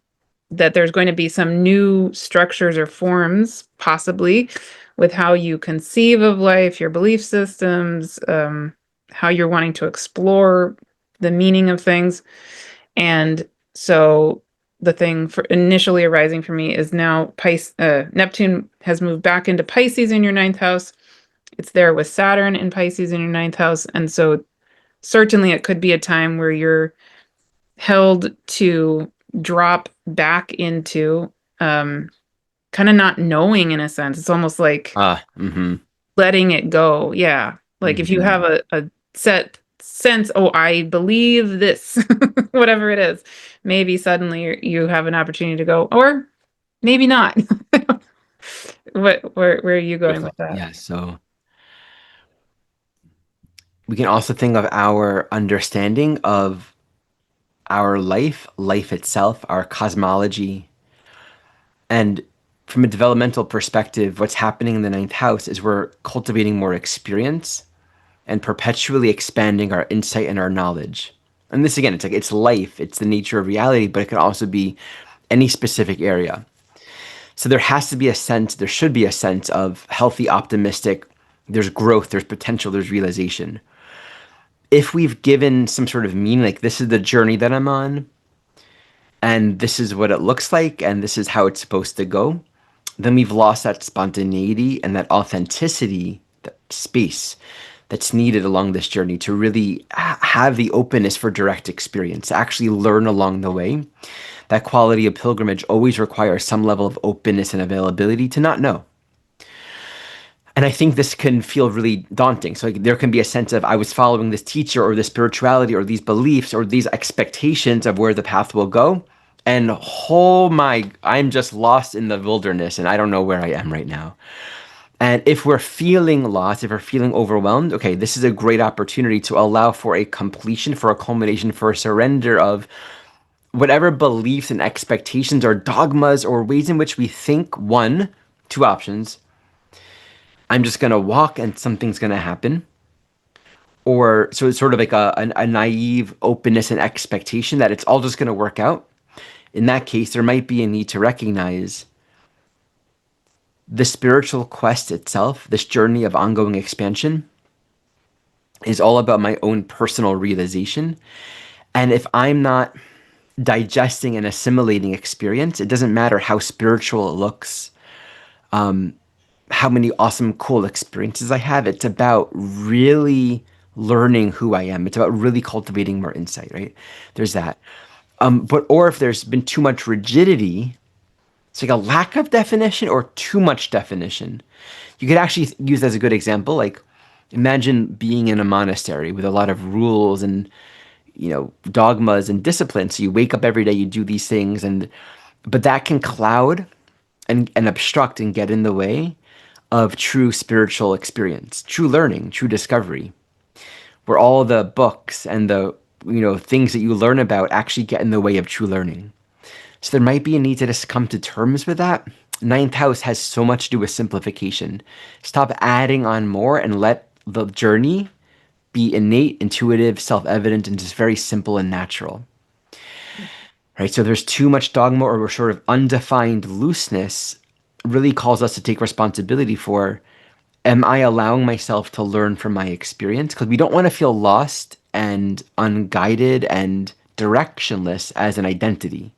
that there's going to be some new structures or forms, possibly, with how you conceive of life, your belief systems, how you're wanting to explore the meaning of things. And so the thing for initially arising for me is now Neptune has moved back into Pisces in your ninth house. It's there with Saturn in Pisces in your ninth house. And so certainly it could be a time where you're held to drop back into kind of not knowing in a sense. It's almost like Ah, mm-hmm, letting it go. Yeah. Like if you mm-hmm. have a set sense, oh, I believe this, whatever it is, maybe suddenly you have an opportunity to go, or maybe not. Where are you going Beautiful. with that? Yeah. So we can also think of our understanding of our life itself, our cosmology. And from a developmental perspective, what's happening in the ninth house is we're cultivating more experience and perpetually expanding our insight and our knowledge. And this again, it's life, it's the nature of reality, but it can also be any specific area. So there should be a sense of healthy, optimistic, there's growth, there's potential, there's realization. If we've given some sort of meaning, like this is the journey that I'm on, and this is what it looks like, and this is how it's supposed to go, then we've lost that spontaneity and that authenticity, that space that's needed along this journey to really have the openness for direct experience, to actually learn along the way. That quality of pilgrimage always requires some level of openness and availability to not know. And I think this can feel really daunting. So like, there can be a sense of I was following this teacher or this spirituality or these beliefs or these expectations of where the path will go. And oh my, I'm just lost in the wilderness and I don't know where I am right now. And if we're feeling lost, if we're feeling overwhelmed, okay, this is a great opportunity to allow for a completion, for a culmination, for a surrender of whatever beliefs and expectations or dogmas or ways in which we think. One, two options. I'm just going to walk and something's going to happen. or so it's sort of like a naive openness and expectation that it's all just going to work out. In that case, there might be a need to recognize the spiritual quest itself, this journey of ongoing expansion, is all about my own personal realization. And if I'm not digesting and assimilating experience, it doesn't matter how spiritual it looks, how many awesome, cool experiences I have. It's about really learning who I am. It's about really cultivating more insight, right? There's that. But or if there's been too much rigidity, it's like a lack of definition or too much definition. You could actually use as a good example, like imagine being in a monastery with a lot of rules and dogmas and discipline. So you wake up every day, you do these things, and but that can cloud and obstruct and get in the way of true spiritual experience, true learning, true discovery, where all the books and the things that you learn about actually get in the way of true learning. So there might be a need to just come to terms with that. Ninth house has so much to do with simplification. Stop adding on more and let the journey be innate, intuitive, self-evident, and just very simple and natural. Right? So there's too much dogma or sort of undefined looseness really calls us to take responsibility for, am I allowing myself to learn from my experience? Because we don't want to feel lost and unguided and directionless as an identity.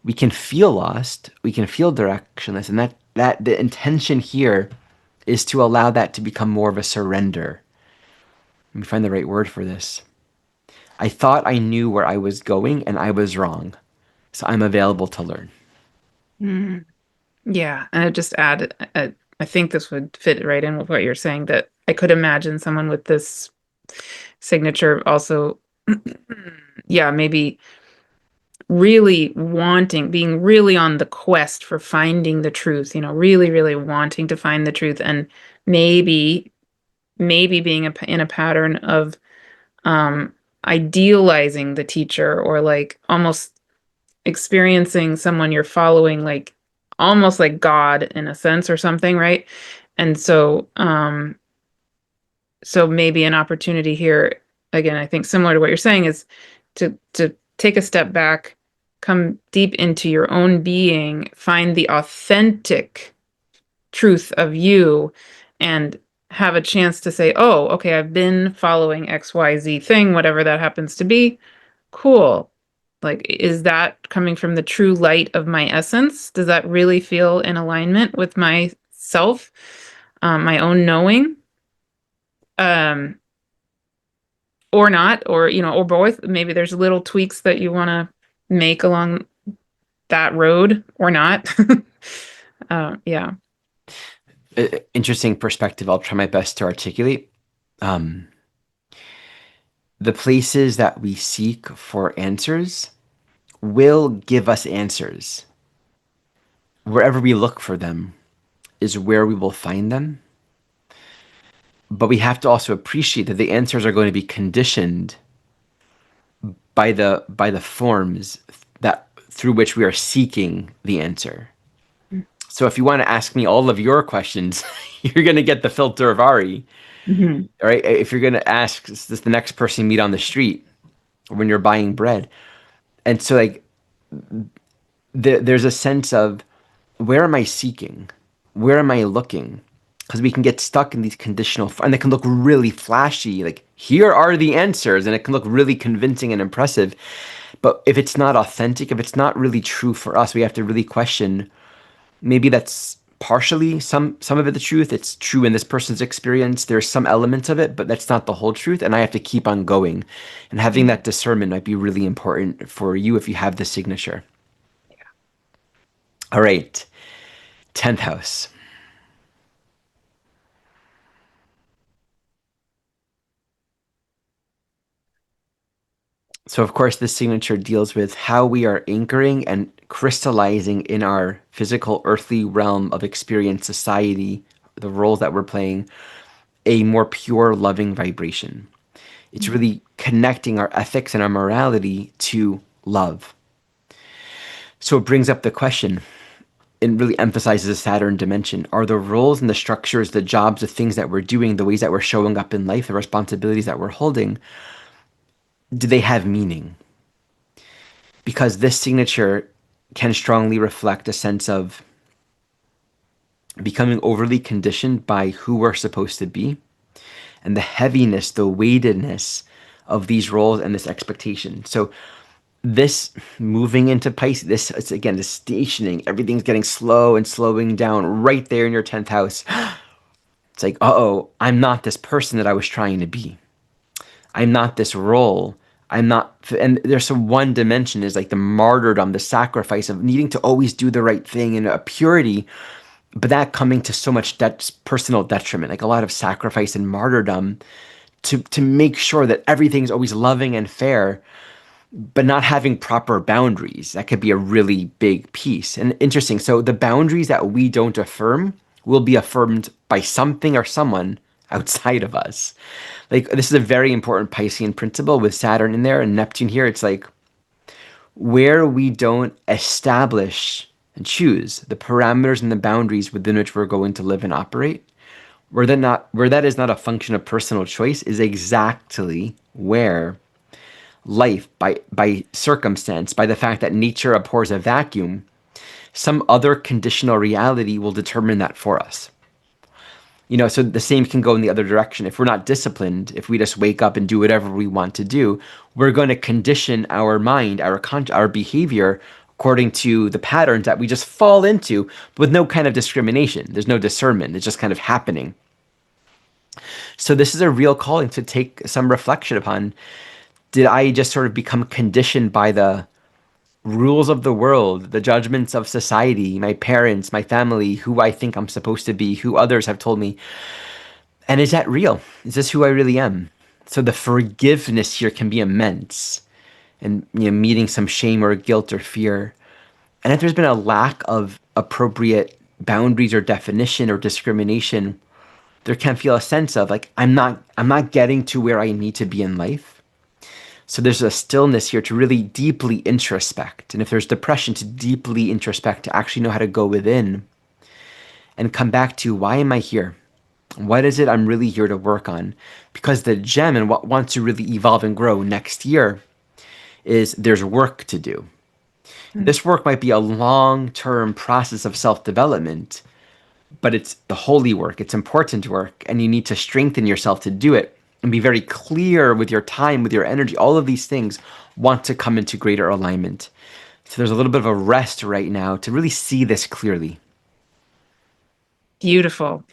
We can feel lost, we can feel directionless, and that the intention here is to allow that to become more of a surrender. Let me find the right word for this. I thought I knew where I was going and I was wrong. So I'm available to learn. Mm. Yeah, and I just add, I think this would fit right in with what you're saying, that I could imagine someone with this signature also, yeah, maybe really wanting, being really on the quest for finding the truth, really, really wanting to find the truth, and maybe, maybe being in a pattern of um, idealizing the teacher, or like almost experiencing someone you're following like almost like God in a sense or something, right? And so maybe an opportunity here, again, I think similar to what you're saying, is to take a step back, come deep into your own being, find the authentic truth of you, and have a chance to say, oh, okay, I've been following XYZ thing, whatever that happens to be. Cool. Like, is that coming from the true light of my essence? Does that really feel in alignment with myself, my own knowing? Um, or not, or, or both. Maybe there's little tweaks that you want to make along that road or not. Yeah. Interesting perspective. I'll try my best to articulate. Um, the places that we seek for answers will give us answers. Wherever we look for them is where we will find them. But we have to also appreciate that the answers are going to be conditioned by the forms that through which we are seeking the answer. So if you want to ask me all of your questions, you're going to get the filter of Ari. Mm-hmm. All right. If you're going to ask, is this the next person you meet on the street or when you're buying bread? And so, like, there's a sense of, where am I seeking? Where am I looking? Because we can get stuck in these conditional, and they can look really flashy. Like, here are the answers, and it can look really convincing and impressive. But if it's not authentic, if it's not really true for us, we have to really question, maybe that's partially some of it the truth. It's true in this person's experience. There's some elements of it, but that's not the whole truth. And I have to keep on going. And having that discernment might be really important for you if you have the signature. All right. 10th house. So, of course, this signature deals with how we are anchoring and crystallizing in our physical, earthly realm of experience, society, the roles that we're playing, a more pure, loving vibration. It's really connecting our ethics and our morality to love. So it brings up the question, it really emphasizes the Saturn dimension. Are the roles and the structures, the jobs, the things that we're doing, the ways that we're showing up in life, the responsibilities that we're holding, do they have meaning? Because this signature can strongly reflect a sense of becoming overly conditioned by who we're supposed to be and the heaviness, the weightedness of these roles and this expectation. So this moving into Pisces, this it's again the stationing, everything's getting slow and slowing down right there in your 10th house. It's like, uh-oh, I'm not this person that I was trying to be. I'm not this role. I'm not, and there's some one dimension is like the martyrdom, the sacrifice of needing to always do the right thing and a purity, but that coming to so much personal detriment, like a lot of sacrifice and martyrdom to make sure that everything's always loving and fair, but not having proper boundaries. That could be a really big piece. And interesting. So the boundaries that we don't affirm will be affirmed by something or someone outside of us. Like this is a very important Piscean principle with Saturn in there and Neptune here. It's like where we don't establish and choose the parameters and the boundaries within which we're going to live and operate, where that is not a function of personal choice is exactly where life by circumstance, by the fact that nature abhors a vacuum, some other conditional reality will determine that for us. So the same can go in the other direction. If we're not disciplined, if we just wake up and do whatever we want to do, we're going to condition our mind, our behavior according to the patterns that we just fall into with no kind of discrimination. There's no discernment. It's just kind of happening. So this is a real calling to take some reflection upon, did I just sort of become conditioned by the rules of the world, the judgments of society, my parents, my family, who I think I'm supposed to be, who others have told me? And is that real? Is this who I really am? So the forgiveness here can be immense, and meeting some shame or guilt or fear. And if there's been a lack of appropriate boundaries or definition or discrimination, there can feel a sense of like I'm not getting to where I need to be in life. So there's a stillness here to really deeply introspect. And if there's depression, to deeply introspect, to actually know how to go within and come back to, why am I here? What is it I'm really here to work on? Because the gem and what wants to really evolve and grow next year is there's work to do. Mm. This work might be a long-term process of self-development, but it's the holy work. It's important work, and you need to strengthen yourself to do it and be very clear with your time, with your energy. All of these things want to come into greater alignment. So there's a little bit of a rest right now to really see this clearly. Beautiful.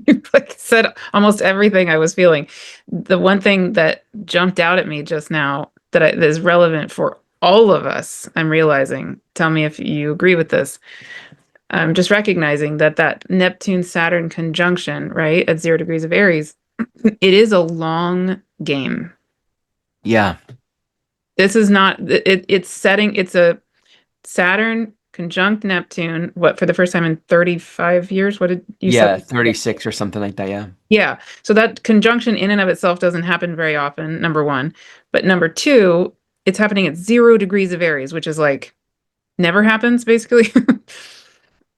You like said almost everything I was feeling. The one thing that jumped out at me just now that is relevant for all of us, I'm realizing, tell me if you agree with this. I'm just recognizing that Neptune Saturn conjunction, right, at 0 degrees of Aries, it is a long game. Yeah. This is not it's a Saturn conjunct Neptune, what, for the first time in 35 years? What did you Yeah, said? 36 or something like that. Yeah. Yeah. So that conjunction in and of itself doesn't happen very often, number one. But number two, it's happening at 0 degrees of Aries, which is like never happens basically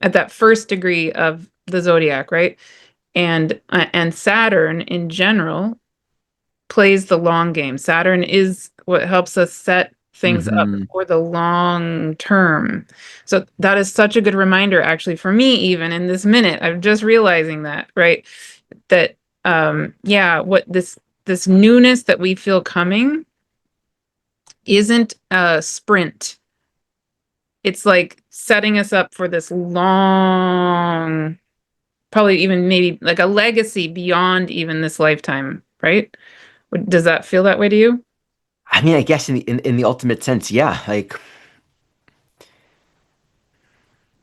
at that first degree of the zodiac, right? And Saturn in general plays the long game. Saturn is what helps us set things up Hmm. for the long term. So that is such a good reminder, actually, for me, even in this minute. I'm just realizing that, right? That yeah, what this newness that we feel coming isn't a sprint. It's like setting us up for this long, probably even maybe like a legacy beyond even this lifetime, right? Does that feel that way to you? I mean, I guess in the ultimate sense, yeah. Like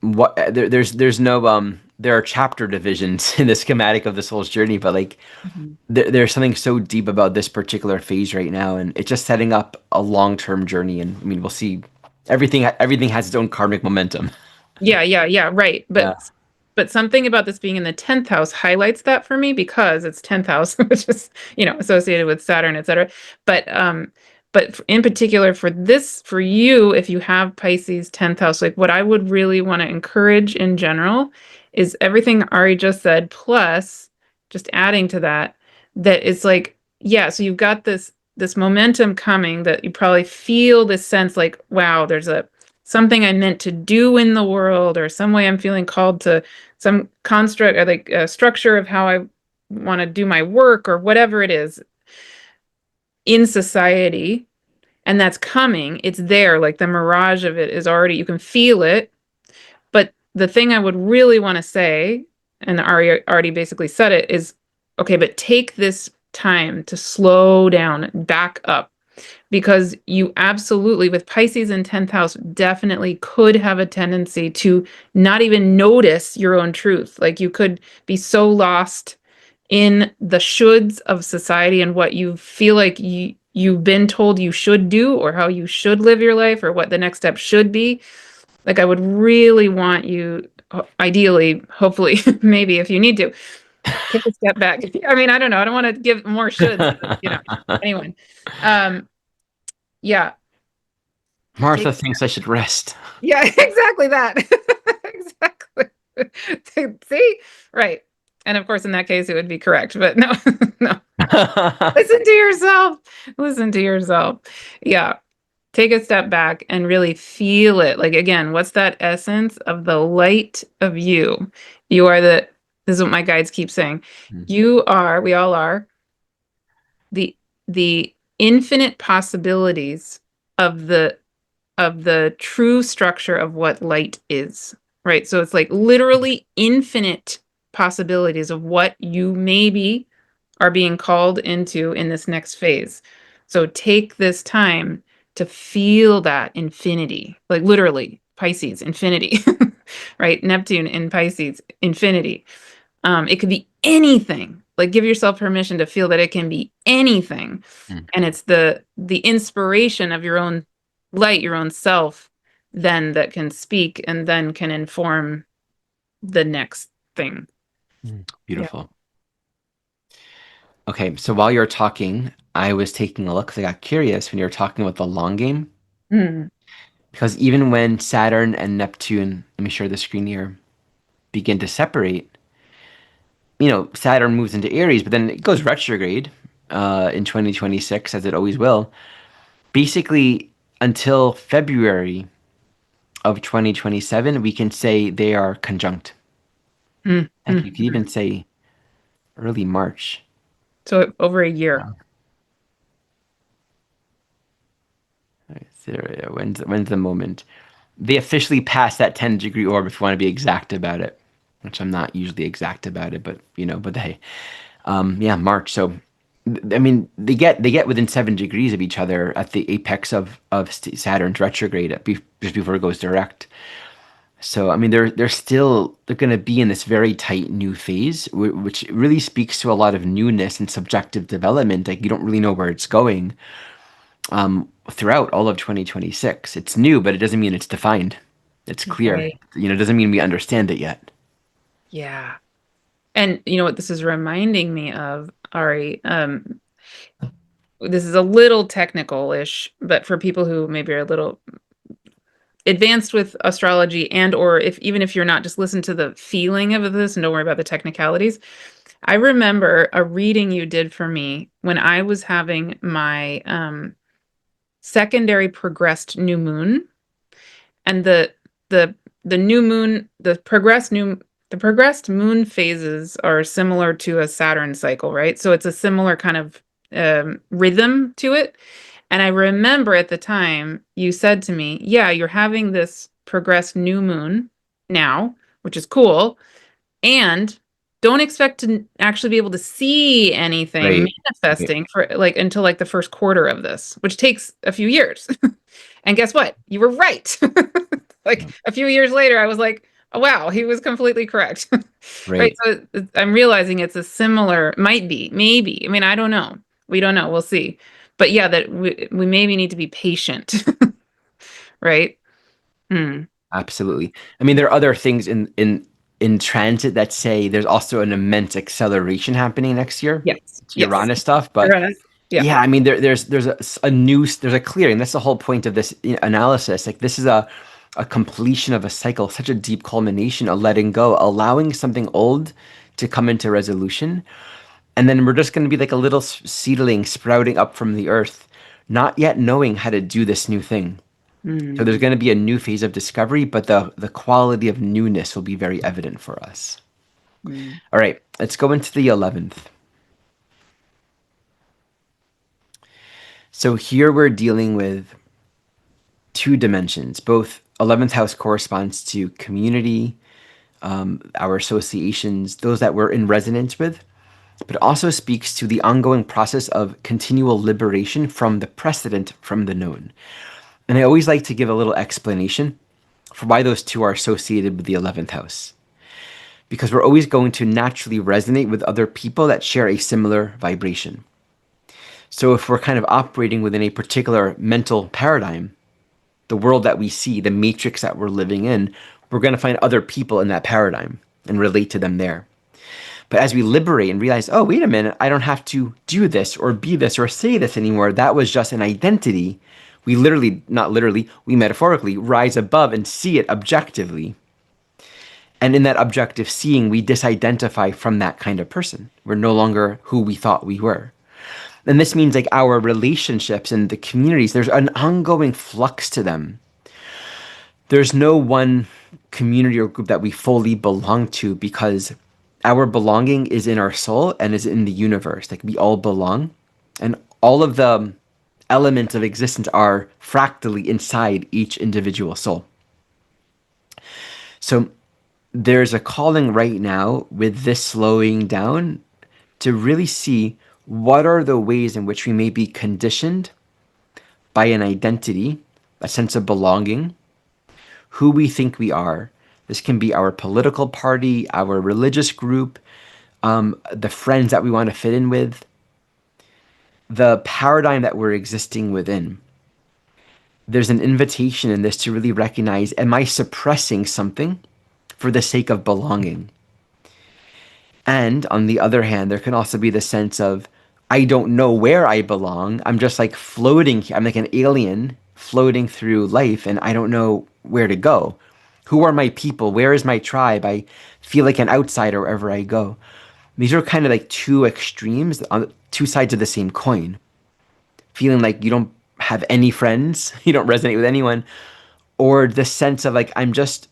what there's no there are chapter divisions in the schematic of the soul's journey, but like Mhm. there's something so deep about this particular phase right now, and it's just setting up a long-term journey. And I mean, we'll see. Everything has its own karmic momentum. Yeah, right. Yeah. But something about this being in the 10th house highlights that for me because it's 10th house, which is, associated with Saturn, etc. But But in particular for this, for you, if you have Pisces 10th house, like what I would really want to encourage in general is everything Ari just said, plus just adding to that, that it's like, yeah, so you've got this momentum coming that you probably feel this sense like, wow, there's a something I'm meant to do in the world, or some way I'm feeling called to some construct or like a structure of how I want to do my work or whatever it is in society. And that's coming. It's there. Like the mirage of it is already, you can feel it. But the thing I would really want to say, and Ari already basically said it, is okay, but take this time to slow down, back up, because you absolutely, with Pisces in 10th house, definitely could have a tendency to not even notice your own truth. Like you could be so lost in the shoulds of society and what you feel like you've been told you should do, or how you should live your life, or what the next step should be. Like I would really want you, ideally, hopefully, maybe if you need to, take a step back. I mean, I don't know. I don't want to give more shoulds, but, anyone. Yeah, Martha take, thinks I should rest. yeah, exactly that. Exactly. See? Right. And of course, in that case, it would be correct, but no, no. Listen to yourself. Listen to yourself. Yeah. Take a step back and really feel it. Like, again, what's that essence of the light of you? You are this is what my guides keep saying. You are, we all are, the the infinite possibilities of the true structure of what light is, right? So it's like literally infinite possibilities of what you maybe are being called into in this next phase. So take this time to feel that infinity, like literally Pisces, infinity, right? Neptune in Pisces, infinity. It could be anything. Like give yourself permission to feel that it can be anything. And it's the inspiration of your own light, your own self, then that can speak and then can inform the next thing. Yeah. Beautiful. Okay, so while you're talking, I was taking a look because I got curious when you were talking about the long game. Mm, Because even when Saturn and Neptune, let me share the screen here, begin to separate, Saturn moves into Aries, but then it goes retrograde in 2026, as it always will. Basically, until February of 2027, we can say they are conjunct. Heck, you could mm. even say early March. So over a year. So, when's the moment? They officially passed that 10-degree orb if you want to be exact about it, which I'm not usually exact about it, but hey, yeah, March. So, I mean, they get within 7 degrees of each other at the apex of Saturn's retrograde just before it goes direct. So, I mean, they're going to be in this very tight new phase, which really speaks to a lot of newness and subjective development. Like you don't really know where it's going throughout all of 2026. It's new, but it doesn't mean it's defined. It's clear. Right. It doesn't mean we understand it yet. Yeah. And you know what this is reminding me of, Ari? This is a little technical-ish, but for people who maybe are a little advanced with astrology, and or if even if you're not, just listen to the feeling of this and don't worry about the technicalities. I remember a reading you did for me when I was having my secondary progressed new moon, and the the new moon, the progressed moon phases are similar to a Saturn cycle, right? So it's a similar kind of rhythm to it. And I remember at the time you said to me, yeah, you're having this progressed new moon now, which is cool. And don't expect to actually be able to see anything Right. Right. manifesting for like until like the first quarter of this, which takes a few years. And guess what? You were right. Like a few years later, I was like, oh, wow, he was completely correct. Right. Right. So I'm realizing it's a similar, might be, maybe. I mean, I don't know. We don't know. We'll see. But yeah, that we maybe need to be patient. Right. Hmm. Absolutely. I mean, there are other things in transit that say there's also an immense acceleration happening next year. Yes. It's Yes. Uranus stuff, but Uranus. Yeah. Yeah, I mean, there's a new there's a clearing. That's the whole point of this analysis. Like this is a completion of a cycle, such a deep culmination, a letting go, allowing something old to come into resolution, and then we're just going to be like a little seedling sprouting up from the earth, not yet knowing how to do this new thing. So there's Mm, going to be a new phase of discovery, but the quality of newness will be very evident for us. mm, All right, let's go into the 11th. So here we're dealing with two dimensions. Both 11th house corresponds to community, our associations, those that we're in resonance with, but also speaks to the ongoing process of continual liberation from the precedent, from the known. And I always like to give a little explanation for why those two are associated with the 11th house. Because we're always going to naturally resonate with other people that share a similar vibration. So if we're kind of operating within a particular mental paradigm, the world that we see, the matrix that we're living in, we're going to find other people in that paradigm and relate to them there. But as we liberate and realize, oh, wait a minute, I don't have to do this or be this or say this anymore. That was just an identity. We literally, not literally, we metaphorically rise above and see it objectively. And in that objective seeing, we disidentify from that kind of person. We're no longer who we thought we were. And this means like our relationships and the communities, there's an ongoing flux to them. There's no one community or group that we fully belong to because our belonging is in our soul and is in the universe. Like we all belong, and all of the elements of existence are fractally inside each individual soul. So there's a calling right now with this slowing down to really see what are the ways in which we may be conditioned by an identity, a sense of belonging, who we think we are. This can be our political party, our religious group, the friends that we want to fit in with, the paradigm that we're existing within. There's an invitation in this to really recognize, am I suppressing something for the sake of belonging? And on the other hand, there can also be the sense of, I don't know where I belong. I'm just like floating. I'm like an alien floating through life, and I don't know where to go. Who are my people? Where is my tribe? I feel like an outsider wherever I go. These are kind of like two extremes on two sides of the same coin. Feeling like you don't have any friends, you don't resonate with anyone, or the sense of like, I'm just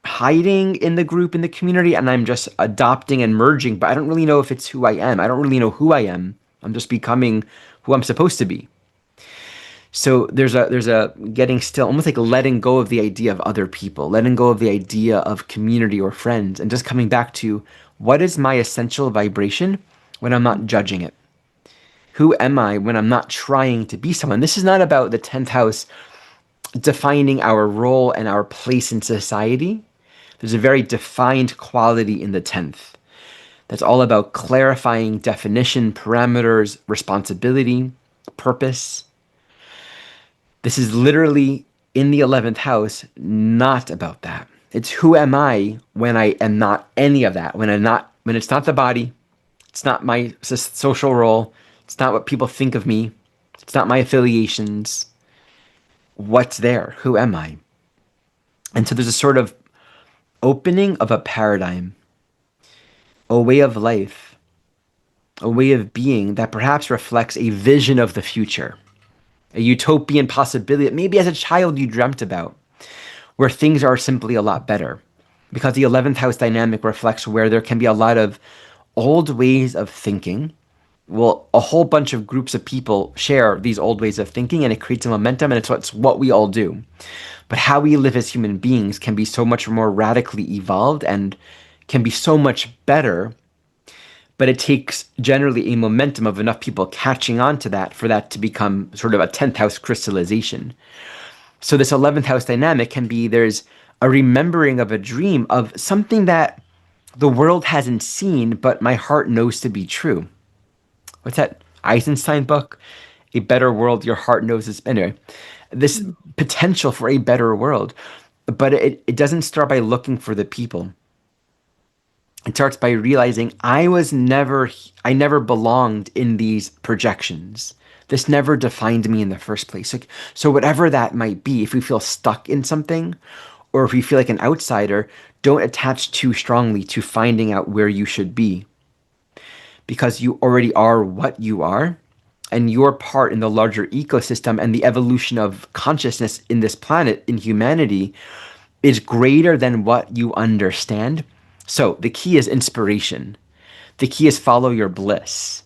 hiding in the group, in the community, and I'm just adopting and merging, but I don't really know if it's who I am. I don't really know who I am. I'm just becoming who I'm supposed to be. So there's a getting still, almost like letting go of the idea of other people, letting go of the idea of community or friends, and just coming back to what is my essential vibration when I'm not judging it? Who am I when I'm not trying to be someone? This is not about the 10th house defining our role and our place in society. There's a very defined quality in the 10th that's all about clarifying definition, parameters, responsibility, purpose. This is literally in the 11th house, not about that. It's who am I when I am not any of that, when it's not the body, it's not my social role, it's not what people think of me, it's not my affiliations. What's there? Who am I? And so there's a sort of opening of a paradigm, a way of life, a way of being that perhaps reflects a vision of the future, a utopian possibility that maybe as a child you dreamt about, where things are simply a lot better. Because the 11th house dynamic reflects where there can be a lot of old ways of thinking. Well, a whole bunch of groups of people share these old ways of thinking, and it creates a momentum, and it's what we all do. But how we live as human beings can be so much more radically evolved and can be so much better, but it takes generally a momentum of enough people catching on to that for that to become sort of a 10th house crystallization. So this 11th house dynamic can be there's a remembering of a dream of something that the world hasn't seen, but my heart knows to be true. What's that Eisenstein book? A better world your heart knows is anyway. This mm, potential for a better world. But it doesn't start by looking for the people. It starts by realizing I never belonged in these projections. This never defined me in the first place. Like, so whatever that might be, if we feel stuck in something or if we feel like an outsider, don't attach too strongly to finding out where you should be because you already are what you are and your part in the larger ecosystem and the evolution of consciousness in this planet, in humanity, is greater than what you understand. So the key is inspiration. The key is follow your bliss.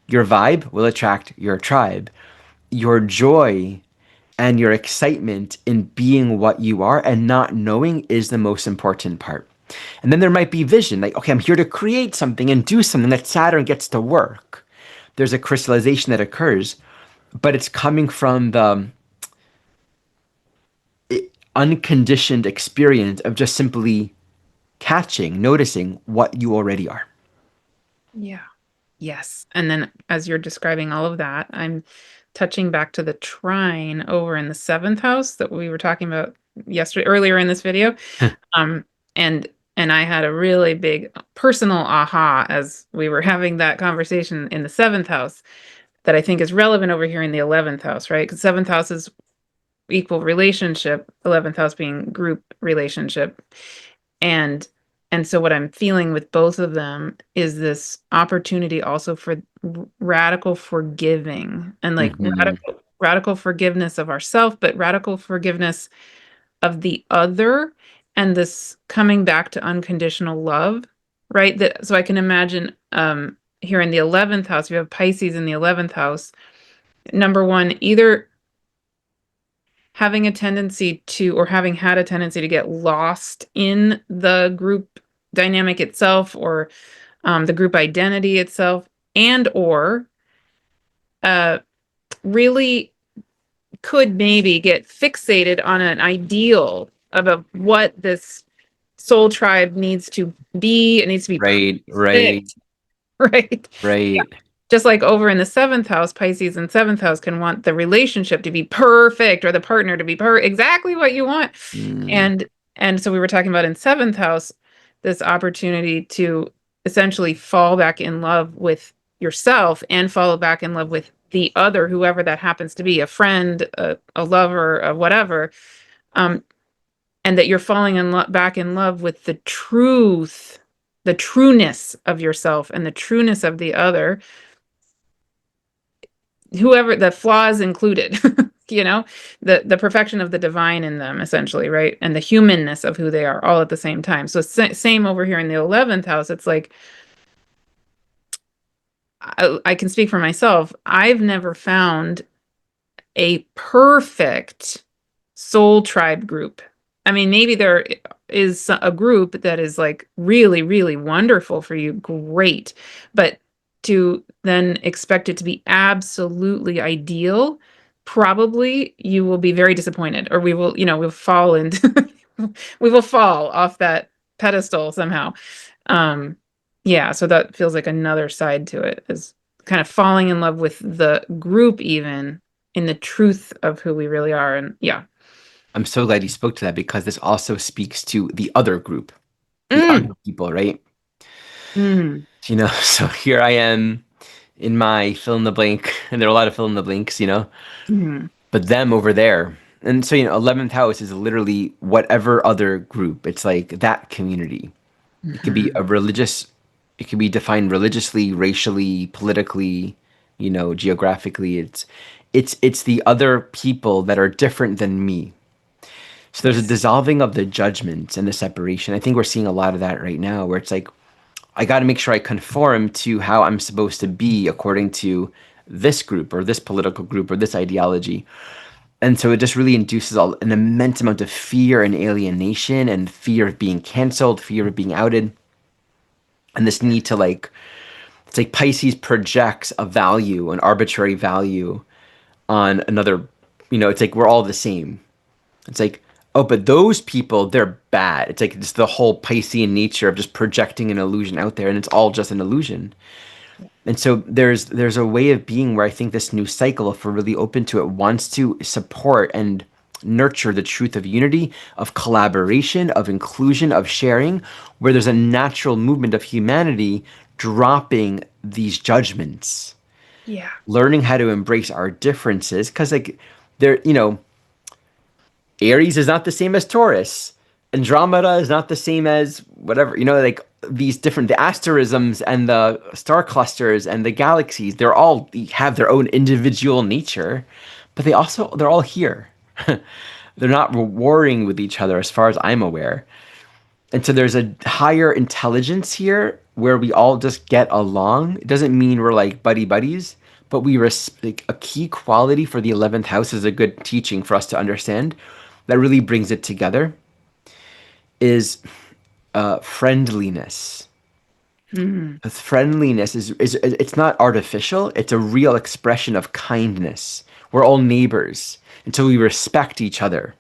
Your vibe will attract your tribe. Your joy and your excitement in being what you are and not knowing is the most important part. And then there might be vision, like, okay, I'm here to create something and do something that Saturn gets to work. There's a crystallization that occurs, but it's coming from the unconditioned experience of just simply catching, noticing what you already are. Yeah. Yes. And then as you're describing all of that, I'm touching back to the trine over in the seventh house that we were talking about yesterday, earlier in this video. Um, and I had a really big personal aha as we were having that conversation in the seventh house that I think is relevant over here in the 11th house, right? Because seventh house is equal relationship, 11th house being group relationship. And so what I'm feeling with both of them is this opportunity also for radical forgiving and like Mm-hmm. radical forgiveness of ourself, but radical forgiveness of the other, and this coming back to unconditional love, right? That so I can imagine here in the 11th house, we have Pisces in the 11th house. Number one, either having a tendency to, or having had a tendency to get lost in the group dynamic itself, or the group identity itself, and or uh, really could maybe get fixated on an ideal of what this soul tribe needs to be. It needs to be Right, right, perfect, right? right. Just like over in the seventh house, Pisces in seventh house can want the relationship to be perfect or the partner to be exactly what you want. Mm, And so we were talking about in seventh house, this opportunity to essentially fall back in love with yourself and fall back in love with the other, whoever that happens to be, a friend, a lover, whatever. Um, and that you're falling back in love with the truth, the trueness of yourself and the trueness of the other, whoever the flaws included, the perfection of the divine in them, essentially, right? And the humanness of who they are, all at the same time. So same over here in the 11th house. It's like I can speak for myself. I've never found a perfect soul tribe group. I mean, maybe there is a group that is like really, really wonderful for you, great. But to then expect it to be absolutely ideal, probably you will be very disappointed, or we will, we'll fall into, we will fall off that pedestal somehow. Um, yeah, so that feels like another side to it, is kind of falling in love with the group, even in the truth of who we really are. And yeah. I'm so glad you spoke to that because this also speaks to the other group, the Mm, other people, right? mm, So here I am in my fill in the blank, and there are a lot of fill in the blanks, mm, but them over there. And so, 11th house is literally whatever other group. It's like that community. It could be mhm. a religious, it could be defined religiously, racially, politically, geographically. It's the other people that are different than me. So there's a Yes. dissolving of the judgments and the separation. I think we're seeing a lot of that right now, where it's like I got to make sure I conform to how I'm supposed to be according to this group or this political group or this ideology. And so it just really induces an immense amount of fear and alienation and fear of being canceled, fear of being outed, and this need to it's like Pisces projects a value, an arbitrary value on another, it's like we're all the same. It's like, oh, but those people, they're bad. It's like it's the whole Piscean nature of just projecting an illusion out there, and it's all just an illusion. And so there's a way of being where I think this new cycle, if we're really open to it, wants to support and nurture the truth of unity, of collaboration, of inclusion, of sharing, where there's a natural movement of humanity dropping these judgments, Yeah. learning how to embrace our differences. Because, like, there, Aries is not the same as Taurus. Andromeda is not the same as whatever, like these different, the asterisms and the star clusters and the galaxies, they're all have their own individual nature, but they're all here. They're not warring with each other as far as I'm aware. And so there's a higher intelligence here where we all just get along. It doesn't mean we're like buddy buddies, but like a key quality for the 11th house is a good teaching for us to understand that really brings it together is friendliness. Mm. Friendliness is it's not artificial. It's a real expression of kindness. We're all neighbors until we respect each other,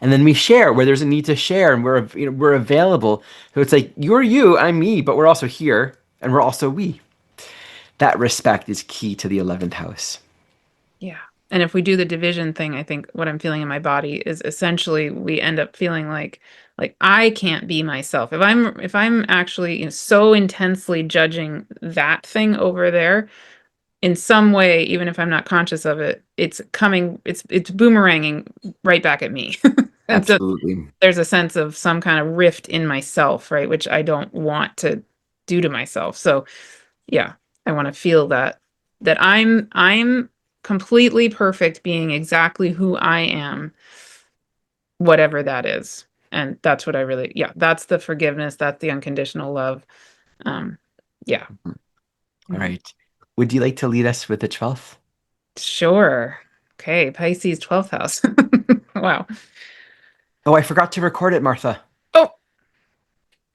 and then we share where there's a need to share, and we're available. So it's like you're you, I'm me, but we're also here, and we're also we. That respect is key to the 11th house. Yeah. And if we do the division thing, I think what I'm feeling in my body is essentially we end up feeling like I can't be myself. If I'm actually, so intensely judging that thing over there in some way, even if I'm not conscious of it, it's boomeranging right back at me. And so Absolutely. there's a sense of some kind of rift in myself, right? Which I don't want to do to myself. So yeah, I want to feel that I'm completely perfect being exactly who I am, whatever that is. And that's what I really, yeah, that's the forgiveness, that's the unconditional love. Um, yeah. All Mhm. right. Would you like to lead us with the 12th? Sure. Okay, Pisces 12th house. Wow. Oh, I forgot to record it, Martha. Oh,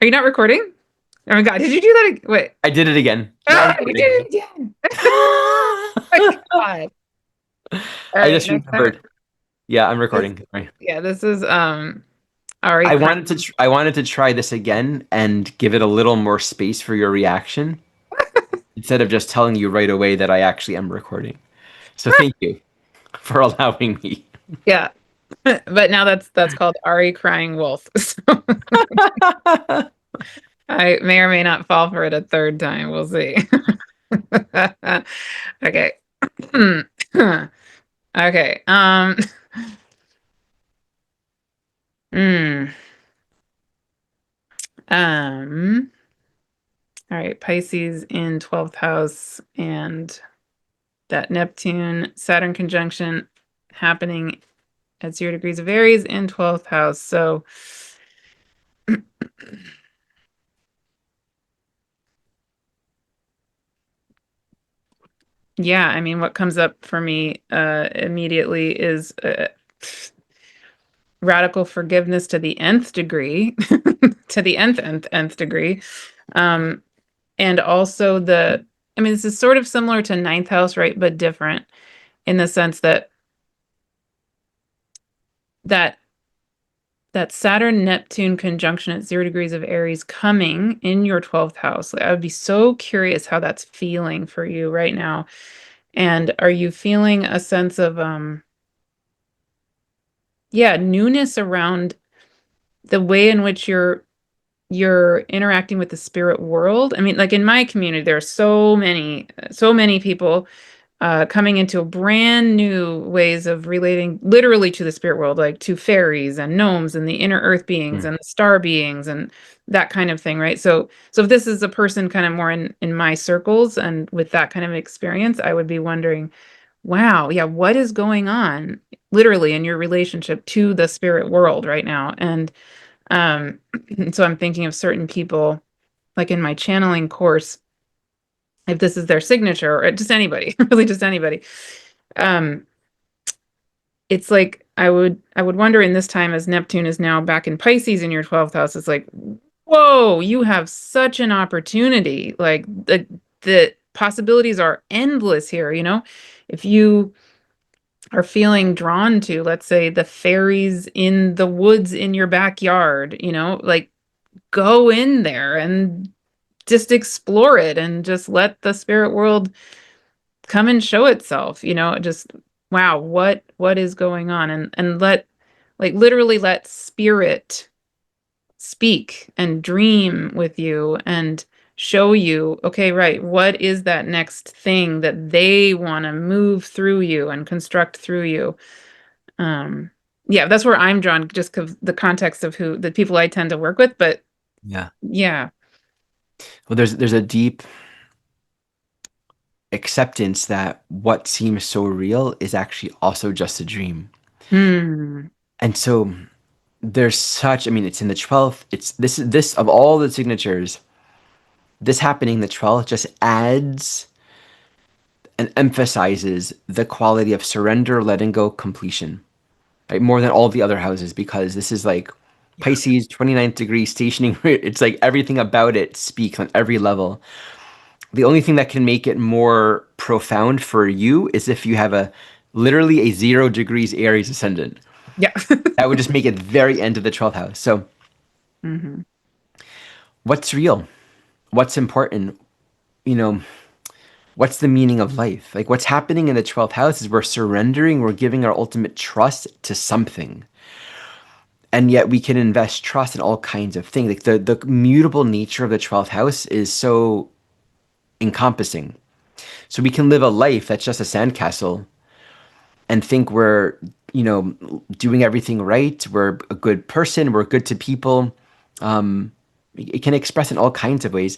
are you not recording? Oh my God, did you do that? Wait. I did it again. Now I'm Ah, you did recording. it again. Oh my God. All I right, just next time. remembered. Yeah, I'm This, recording. Right. yeah, this is Ari Crack. I wanted to try this again and give it a little more space for your reaction instead of just telling you right away that I actually am recording. So thank you for allowing me. Yeah. But now that's called Ari crying wolf. So I may or may not fall for it a third time. We'll see. Okay. Okay. Mm, um, all right. Pisces in 12th house and that Neptune Saturn conjunction happening at 0 degrees of Aries in 12th house. So yeah, I mean, what comes up for me immediately is radical forgiveness to the nth degree, to the nth degree. Um, and also I mean, this is sort of similar to ninth house, right? But different in the sense that that Saturn Neptune conjunction at 0 degrees of Aries coming in your 12th house. Like, I would be so curious how that's feeling for you right now. And are you feeling a sense of yeah, newness around the way in which you're interacting with the spirit world? I mean, like in my community, there are so many people coming into brand new ways of relating literally to the spirit world, like to fairies and gnomes and the inner earth beings Hmm. and the star beings and that kind of thing, right? So if this is a person kind of more in my circles and with that kind of experience, I would be wondering, wow, yeah, what is going on literally in your relationship to the spirit world right now? And um, so I'm thinking of certain people, like in my channeling course, if this is their signature or just anybody, really just anybody. Um, it's like I would wonder in this time as Neptune is now back in Pisces in your 12th house, it's like, whoa, you have such an opportunity. Like the possibilities are endless here, you know? If you are feeling drawn to, let's say, the fairies in the woods in your backyard, like go in there and just explore it and just let the spirit world come and show itself, just wow, what is going on? And let, like, literally let spirit speak and dream with you and show you, okay, right, what is that next thing that they want to move through you and construct through you. Um, yeah, that's where I'm drawn, just because the context of who the people I tend to work with. But Yeah. yeah. Well, there's a deep acceptance that what seems so real is actually also just a dream. Hmm. And so there's such, I mean, it's in the 12th. It's this of all the signatures, this happening the 12th just adds and emphasizes the quality of surrender, letting go, completion, right? More than all the other houses, because this is like Yeah. Pisces, 29th degree stationing. It's like everything about it speaks on every level. The only thing that can make it more profound for you is if you have a literally a 0 degrees Aries ascendant. Yeah. That would just make it very end of the 12th house. So, Hmm. what's real? What's important? You know, what's the meaning of life? Like, what's happening in the 12th house is we're surrendering, we're giving our ultimate trust to something. And yet we can invest trust in all kinds of things. Like the mutable nature of the 12th house is so encompassing. So we can live a life that's just a sandcastle and think we're, doing everything right. We're a good person. We're good to people. It can express in all kinds of ways.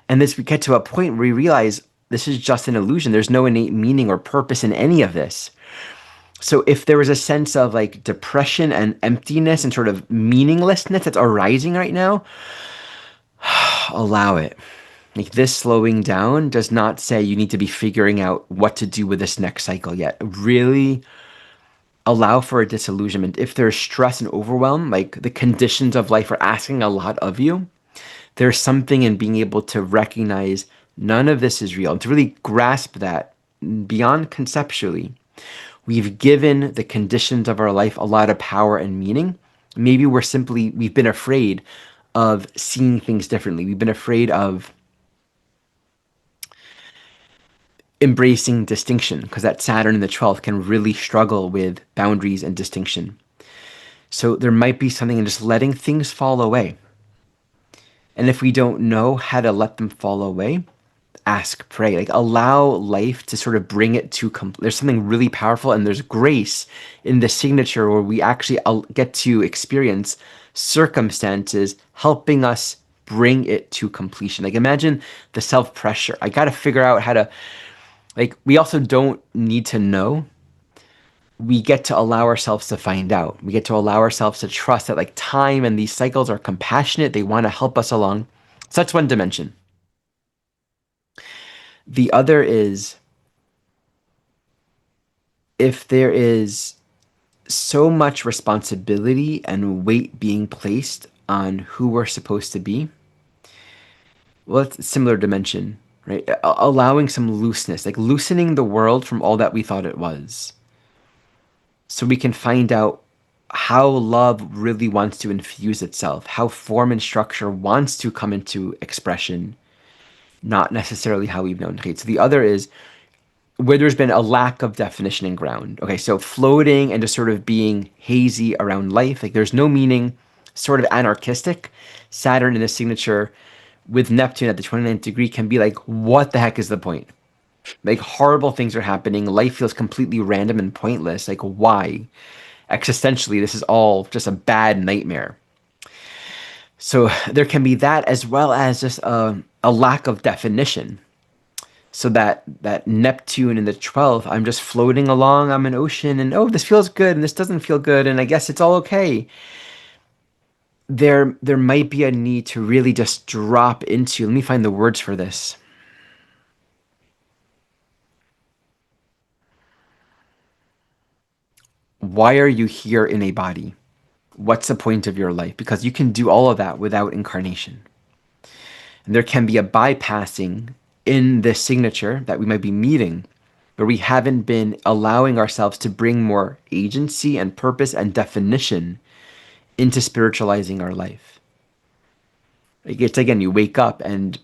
And this, we get to a point where we realize this is just an illusion. There's no innate meaning or purpose in any of this. So if there was a sense of like depression and emptiness and sort of meaninglessness that's arising right now, allow it. Like this slowing down does not say you need to be figuring out what to do with this next cycle yet. Really allow for a disillusionment. If there's stress and overwhelm, like the conditions of life are asking a lot of you, there's something in being able to recognize none of this is real and to really grasp that beyond conceptually. We've given the conditions of our life a lot of power and meaning. Maybe we've been afraid of seeing things differently. We've been afraid of embracing distinction because that Saturn in the 12th can really struggle with boundaries and distinction. So there might be something in just letting things fall away. And if we don't know how to let them fall away, ask, pray, like allow life to sort of bring it to there's something really powerful and there's grace in the signature where we actually get to experience circumstances helping us bring it to completion. Like imagine the self pressure. I got to figure out how to, like, we also don't need to know. We get to allow ourselves to find out. We get to allow ourselves to trust that like time and these cycles are compassionate. They want to help us along. So that's one dimension. The other is if there is so much responsibility and weight being placed on who we're supposed to be, well, it's a similar dimension, right? Allowing some looseness, like loosening the world from all that we thought it was, so we can find out how love really wants to infuse itself, how form and structure wants to come into expression, not necessarily how we've known. Okay, so the other is where there's been a lack of definition and ground. Okay, so floating and just sort of being hazy around life, like there's no meaning, sort of anarchistic. Saturn in the signature with Neptune at the 29th degree can be like, what the heck is the point? Like horrible things are happening. Life feels completely random and pointless. Like, why? Existentially, this is all just a bad nightmare. So there can be that as well as just a lack of definition. So that Neptune in the 12th, I'm just floating along, I'm an ocean, and oh, this feels good and this doesn't feel good, and I guess it's all okay. There might be a need to really just drop into, let me find the words for this. Why are you here in a body? What's the point of your life? Because you can do all of that without incarnation. And there can be a bypassing in this signature that we might be meeting where we haven't been allowing ourselves to bring more agency and purpose and definition into spiritualizing our life. Like it's again, you wake up and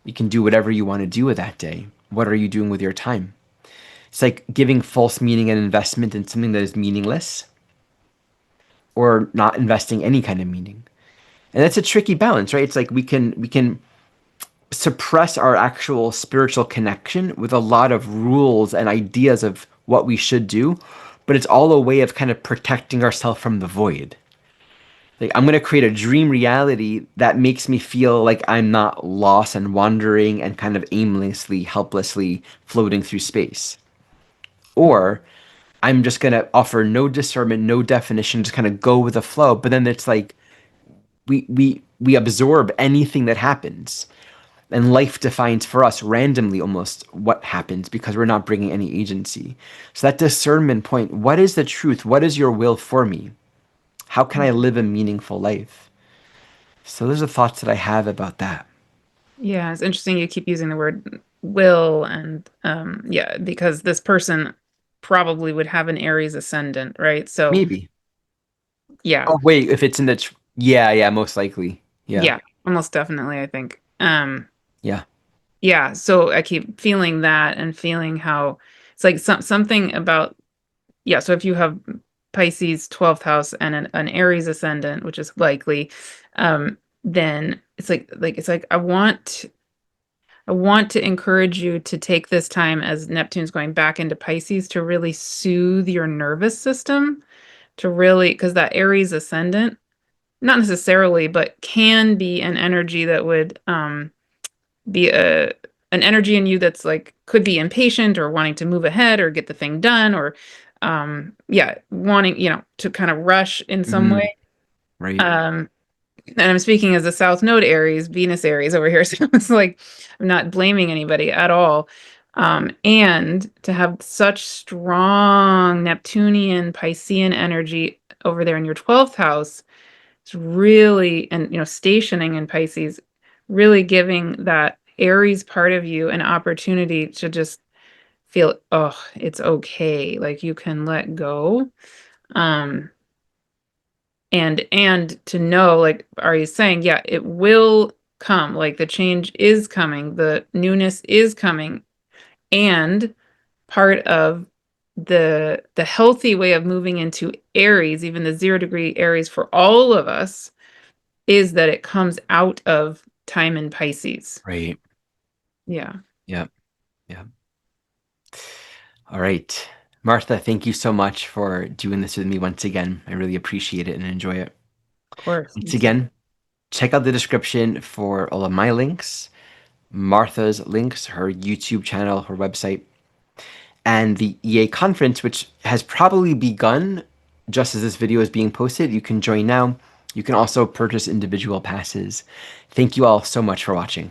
you can do whatever you want to do with that day. What are you doing with your time? It's like giving false meaning and investment in something that is meaningless, or not investing any kind of meaning. And that's a tricky balance, right? It's like we can suppress our actual spiritual connection with a lot of rules and ideas of what we should do, but it's all a way of kind of protecting ourselves from the void. Like I'm gonna create a dream reality that makes me feel like I'm not lost and wandering and kind of aimlessly, helplessly floating through space. Or I'm just gonna offer no discernment, no definition, just kind of go with the flow. But then it's like we absorb anything that happens, and life defines for us randomly almost what happens because we're not bringing any agency. So that discernment point, what is the truth? What is your will for me? How can I live a meaningful life? So those are thoughts that I have about that. Yeah, it's interesting you keep using the word will, and yeah, because this person probably would have an Aries ascendant, right? So Maybe. yeah, Oh wait, if it's in the yeah, yeah, most likely. Yeah. yeah, almost definitely, I think. Yeah. Yeah, so I keep feeling that and feeling how it's like something about, yeah, so if you have Pisces 12th house and an Aries ascendant, which is likely, then it's like I want to encourage you to take this time as Neptune's going back into Pisces to really soothe your nervous system, to really, because that Aries ascendant, not necessarily, but can be an energy that would be an energy in you that's like could be impatient or wanting to move ahead or get the thing done, or yeah, wanting, to kind of rush in some Hmm. way. Right. Um and I'm speaking as a South Node Aries, Venus Aries over here. So it's like I'm not blaming anybody at all. And to have such strong Neptunian Piscean energy over there in your 12th house, it's really, and stationing in Pisces, really giving that Aries part of you an opportunity to just feel, oh, it's okay. Like you can let go. Um, and to know, like Ari's saying, yeah, it will come. Like the change is coming, the newness is coming, and part of the healthy way of moving into Aries, even the 0 degree Aries for all of us, is that it comes out of time in Pisces. Right. Yeah, Yeah. Yeah. All right. Martha, thank you so much for doing this with me once again. I really appreciate it and enjoy it. of course. Once again, check out the description for all of my links, Martha's links, her YouTube channel, her website, and the EA conference, which has probably begun just as this video is being posted. You can join now. You can also purchase individual passes. Thank you all so much for watching.